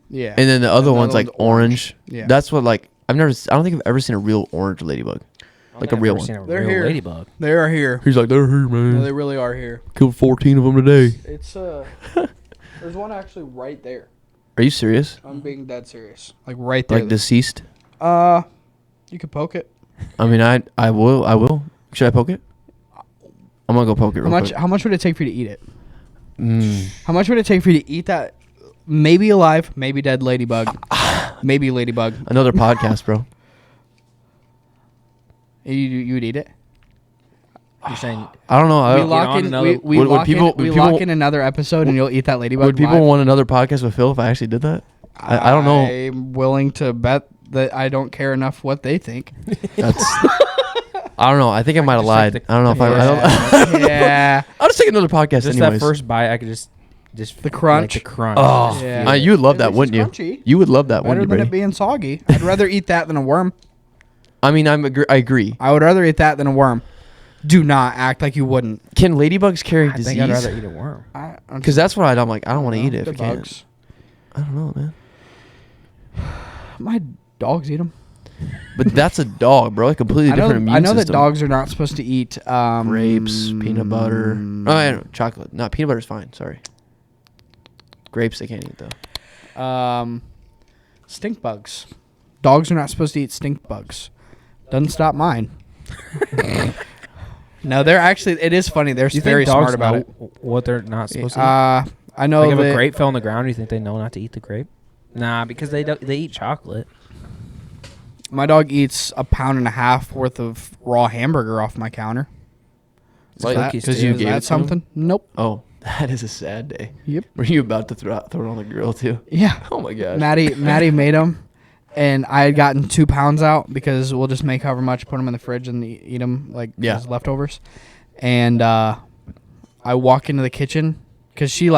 Yeah. and then the other one's like orange. Yeah. That's what like I don't think I've ever seen a real orange ladybug. I don't like think a I've real ever one. seen a They're real here. ladybug. They are here. He's like, they're here, man. No, they really are here. Killed 14 of them today. It's there's one actually right there. Are you serious? I'm being dead serious. Like right there. Like deceased? You could poke it. I mean, I will. Should I poke it? I'm gonna go poke it real quick. How much would it take for you to eat it? Mm. How much would it take for you to eat that? Maybe alive, maybe dead ladybug. Maybe ladybug. Another podcast, bro. You would eat it? You're saying I don't know. We I, lock on in. another- We Would lock people- in. We would people- lock in another episode, and you'll eat that ladybug. would people live? want another podcast with Phil if I actually did that? I don't know. I'm willing to bet that I don't care enough what they think. That's. I don't know. I think I might have Just lied. like I don't know if I don't. Yeah. I'll just take another podcast just anyways. that first bite, I could just The crunch. like the crunch. Oh, just Yeah. feel it. you would love At that, least wouldn't you? it's crunchy. You would love that, Better wouldn't you, than it Brady? being soggy. I'd rather eat that than a worm. I mean, I agree. I would rather eat that than a worm. Do not act like you wouldn't. Can ladybugs carry I think I'd disease? rather eat a worm. Because that's what I'm like. I don't want to eat it if The I can't. bugs. I don't know, man. My dogs eat them. But that's a dog, bro. A completely different immune I know that system. dogs are not supposed to eat Grapes, peanut butter. Oh, I know, chocolate. No, peanut butter's fine. Sorry. Grapes, they can't eat though. Stink bugs. Dogs are not supposed to eat stink bugs. Doesn't stop mine. No, they're actually. It is funny. They're Do you very think dogs smart about know it. what they're not supposed to eat? I know Like if that a grape fell on the ground, do you think they know not to eat the grape? Nah, because they eat chocolate. my dog eats 1.5 pounds worth of raw hamburger off my counter. Like, Cookies, because too. you Is gave that it to him? something? Nope. Oh, that is a sad day. Yep. Were you about to throw it on the grill too? Yeah. Oh my gosh. Maddie made them, and I had gotten 2 pounds out because we'll just make however much, put them in the fridge, and eat them like Yeah. as leftovers. And I walk into the kitchen because she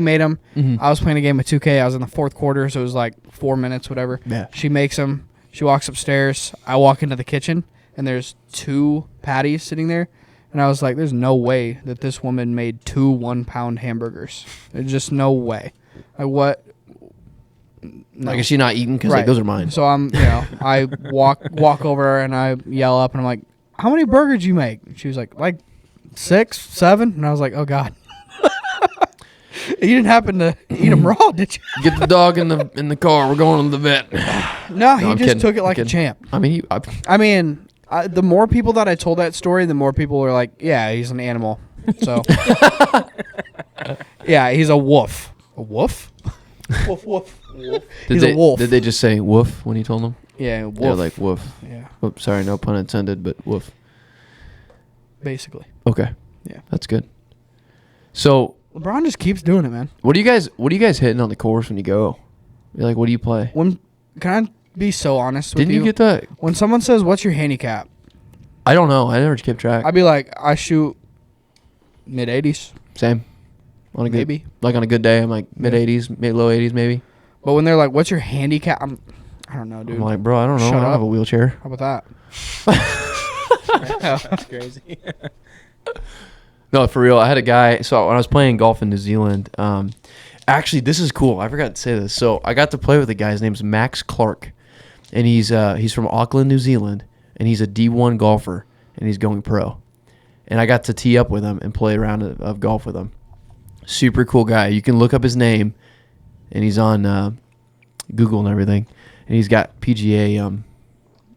made them. Mhm. I was playing a game of 2K. I was in the fourth quarter, so it was like 4 minutes, whatever. Yeah. She makes them. She walks upstairs. I walk into the kitchen, and there's 2 patties sitting there. And I was like, there's no way that this woman made 2 1-pound hamburgers. There's just no way. Like, what? No. Like, is she not eating? Because Right. like, those are mine. So I walk over and I yell up and I'm like, how many burgers you make? And she was like 6, 7. And I was like, oh God. You didn't happen to eat them raw, did you? Get the dog in the car. We're going to the vet. No, he I'm just kidding. took it like I'm a kidding. champ. I mean, The more people that I told that story, the more people were like, yeah, he's an animal. So, yeah, he's a wolf. A wolf? Woof, woof. He's a wolf. Did they just say woof when you told them? Yeah, wolf. They're like woof. Yeah, Oops, sorry, no pun intended, but woof. basically. Okay. Yeah. That's good. So, LeBron just keeps doing it, man. what do you guys hitting on the course when you go? You're like, what do you play? Can I be so honest with Didn't you get that? When someone says, what's your handicap? I don't know. I never kept track. I'd be like, I shoot mid-80s, Same. On a good, maybe. like on a good day, I'm like mid 80s, low 80s maybe. But when they're like, what's your handicap? I don't know, dude. I'm like, bro, I don't know. Shut I don't up. have a wheelchair. How about That's crazy. No, for real. I had a guy. So when I was playing golf in New Zealand, actually, this is cool. I forgot to say this. So I got to play with a guy. His name's Max Clark, and he's from Auckland, New Zealand, and he's a D1 golfer, and he's going pro. And I got to tee up with him and play a round of golf with him. Super cool guy. You can look up his name, and he's on Google and everything. And he's got PGA. I don't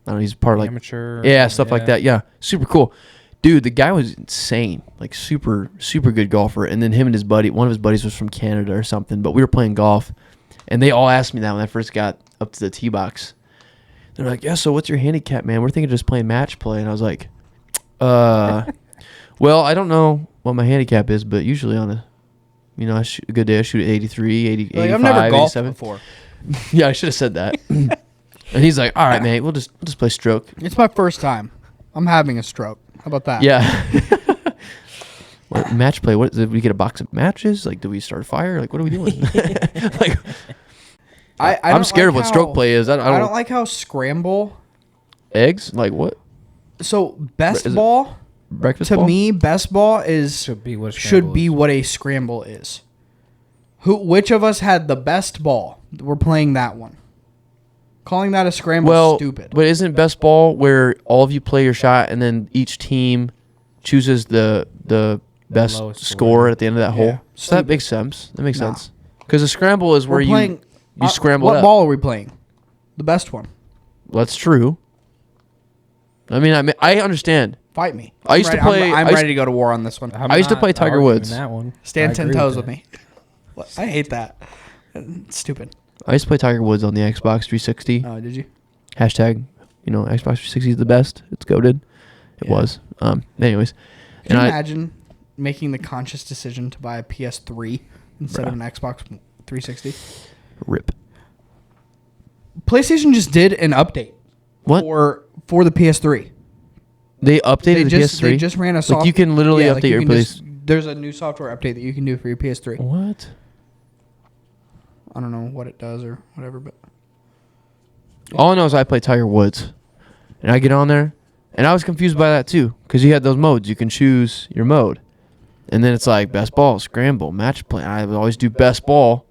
know. He's part of like Amateur. yeah, stuff like that. Yeah, super cool. Dude, the guy was insane. Like super, super good golfer. And then him and his buddy, one of his buddies was from Canada or something. But we were playing golf, and they all asked me that when I first got up to the tee box. They're like, yeah, so what's your handicap, man? We're thinking of just playing match play. And I was like, well, I don't know what my handicap is, but usually on a, a good day, I shoot at 83, 80, Like, 85, I've never golfed 87. before. Yeah, I should have said that. And he's like, all right, mate, we'll just play stroke. It's my first time. I'm having a stroke. How about that? Yeah. What, match play? What did we get a box of matches? Like, do we start a fire? Like, what are we doing? Like, I'm scared of what stroke play is. I don't like how scramble. Eggs? Like what? So best Is it ball breakfast to ball? me, best ball is Should be what what a scramble is. Which of us had the best ball? We're playing that one. Calling that a scramble is stupid. But isn't best ball where all of you play your shot and then each team chooses the best lowest score at the end of that Yeah. hole? So that makes sense. That makes sense. Because a scramble is where We're playing. you scramble What up. ball are we playing? The best one. That's true. I mean, I understand. Fight me. I used to play- I'm I used- ready to go to war on this one. I used to play Tiger Woods. That one. Stand I 10 agree toes with with me. What? I hate that. It's stupid. I used to play Tiger Woods on the Xbox 360. Oh, did you? Hashtag, Xbox 360 is the best. It's goated. It Yeah. was. Anyways. Can you And imagine making the conscious decision to buy a PS3 instead of an Xbox 360? Rip. PlayStation just did an update What? for the PS3. They updated the PS3? They just ran a software. Like, you can literally update your place. There's a new software update that you can do for your PS3. What? I don't know what it does or whatever, but All I know is I play Tiger Woods. And I get on there. And I was confused by that, too. Because you had those modes. You can choose your mode. And then it's like best ball, scramble, match play. I would always do best ball.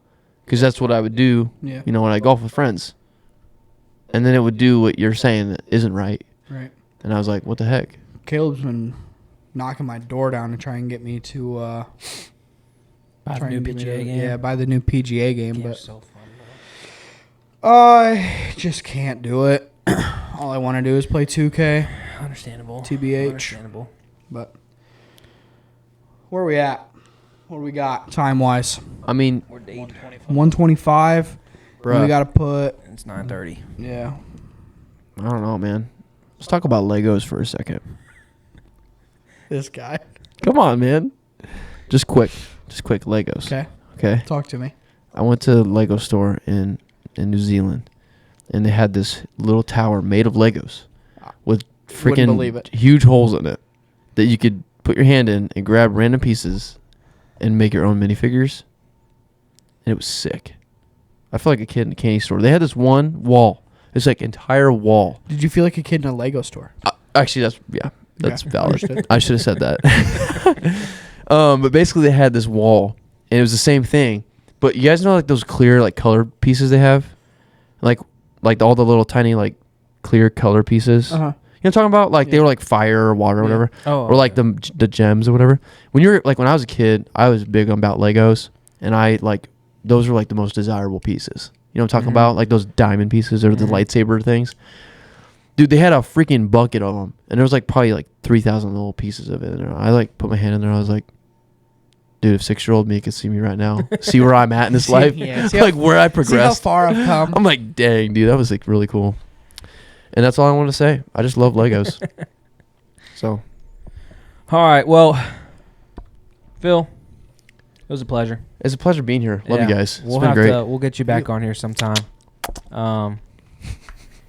Because that's what I would do, yeah, when I golf with friends. And then it would do what you're saying that isn't right. right. And I was like, what the heck? Caleb's been knocking my door down to try and get me to Buy the try new and get me PGA to, game. yeah, buy the new PGA game, Game's but so fun, I just can't do it. All I want to do is play 2K. bro. Understandable. TBH. Understandable. But where are we at? What do we got time wise? I mean, We're date. 125. bruh. We got to put It's 9:30. yeah. I don't know, man. Let's talk about Legos for a second. This guy. Come on, man. Just quick Legos. Okay, Okay. talk to me. I went to the Lego store in New Zealand, and they had this little tower made of Legos with Wouldn't believe freaking it. huge holes in it that you could put your hand in and grab random pieces and make your own minifigures. And it was sick. I feel like a kid in a candy store. They had this one wall. It's like entire wall. Did you feel like a kid in a Lego store? Actually, that's Okay, valid. understood. I should have said that. But basically, they had this wall, and it was the same thing. But you guys know, like, those clear, like, color pieces they have, like all the little tiny, like, clear color pieces. Uh huh. You know what I'm talking about? Like, they Yeah. were like fire or water or Yeah. whatever, Oh. or like the gems or whatever. When I was a kid, I was big about Legos, and those were like the most desirable pieces. You know what I'm talking Mhm. about? Like those diamond pieces or the Mhm. lightsaber things. Dude, they had a freaking bucket of them, and there was like probably like 3,000 little pieces of it. And I like put my hand in there. I was like, dude, if 6-year-old me could see me right now, see where I'm at in this See- life, yeah, see how- like where I See how progressed. far I've come. I'm like, dang, dude, that was like really cool. And that's all I want to say. I just love Legos. So, All right. Well, Phil, it was a pleasure. it's a pleasure being here. Love you Yeah. guys. It's We'll been have great. we'll get you back on here sometime.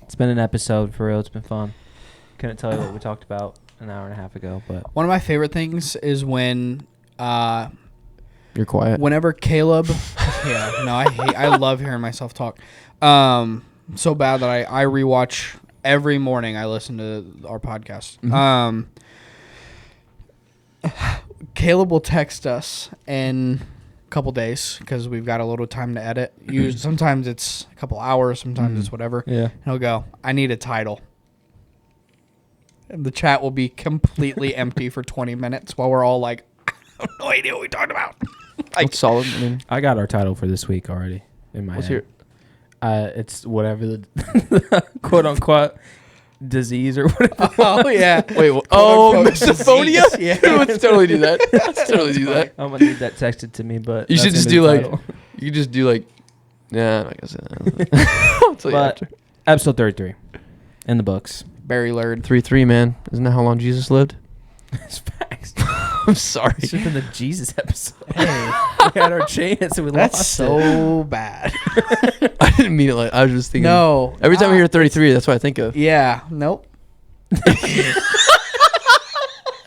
It's been an episode for real. It's been fun. Couldn't tell you what we talked about an hour and a half ago, but One of my favorite things is when You're quiet. whenever Caleb I love hearing myself talk so bad that I rewatch every morning. I listen to our podcast. Mhm. Caleb will text us in a couple days because we've got a little time to edit. Sometimes it's a couple hours, sometimes it's whatever. yeah. And he'll go, I need a title. And the chat will be completely empty for 20 minutes while we're all like, I have no idea what we talked about. That's solid. I mean, I got our title for this week already in my what's head. your It's whatever the quote unquote disease or whatever. Oh, yeah. wait? Quote-unquote Misophonia? disease. Yeah. Let's totally do that. Let's totally do that. I'm gonna need that texted to me, but You that's should just gonna do be the like. title. You could just do like. Nah, I guess. I'll tell you But after. episode 33. In the books. Barry Lurd. 3-3, man. Isn't that how long Jesus lived? It's facts. I'm sorry. It should have been the Jesus episode. Hey, we had our chance and we That's lost so bad. I didn't mean it like I was just thinking. No. Every time I hear 33, that's what I think of. Yeah. Nope.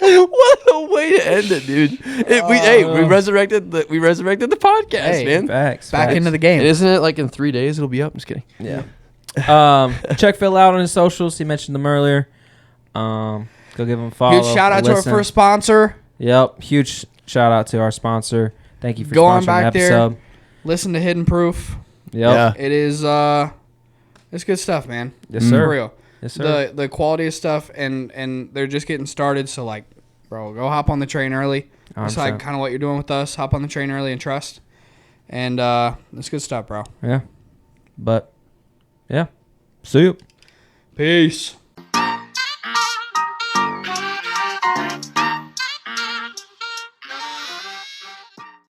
What a way to end it, dude. We resurrected the podcast, Hey, man. Facts. Back facts. into the game. And isn't it like in 3 days it'll be up? I'm just kidding. Yeah. Check Phil out on his socials. He mentioned them earlier. Go give him a follow. Huge shout out to our listen. first sponsor. Yep. Huge shout out to our sponsor. Thank you for Go on sponsoring back the there. episode. Listen to Hidden Proof. Yep. Yeah. It is it's good stuff, man. Yes, For sir. real. Yes, sir. The quality of stuff and they're just getting started, so like, bro, go hop on the train early. It's like 100%. kind of what you're doing with us. Hop on the train early and trust. And it's good stuff, bro. Yeah. But, yeah. See you. Peace.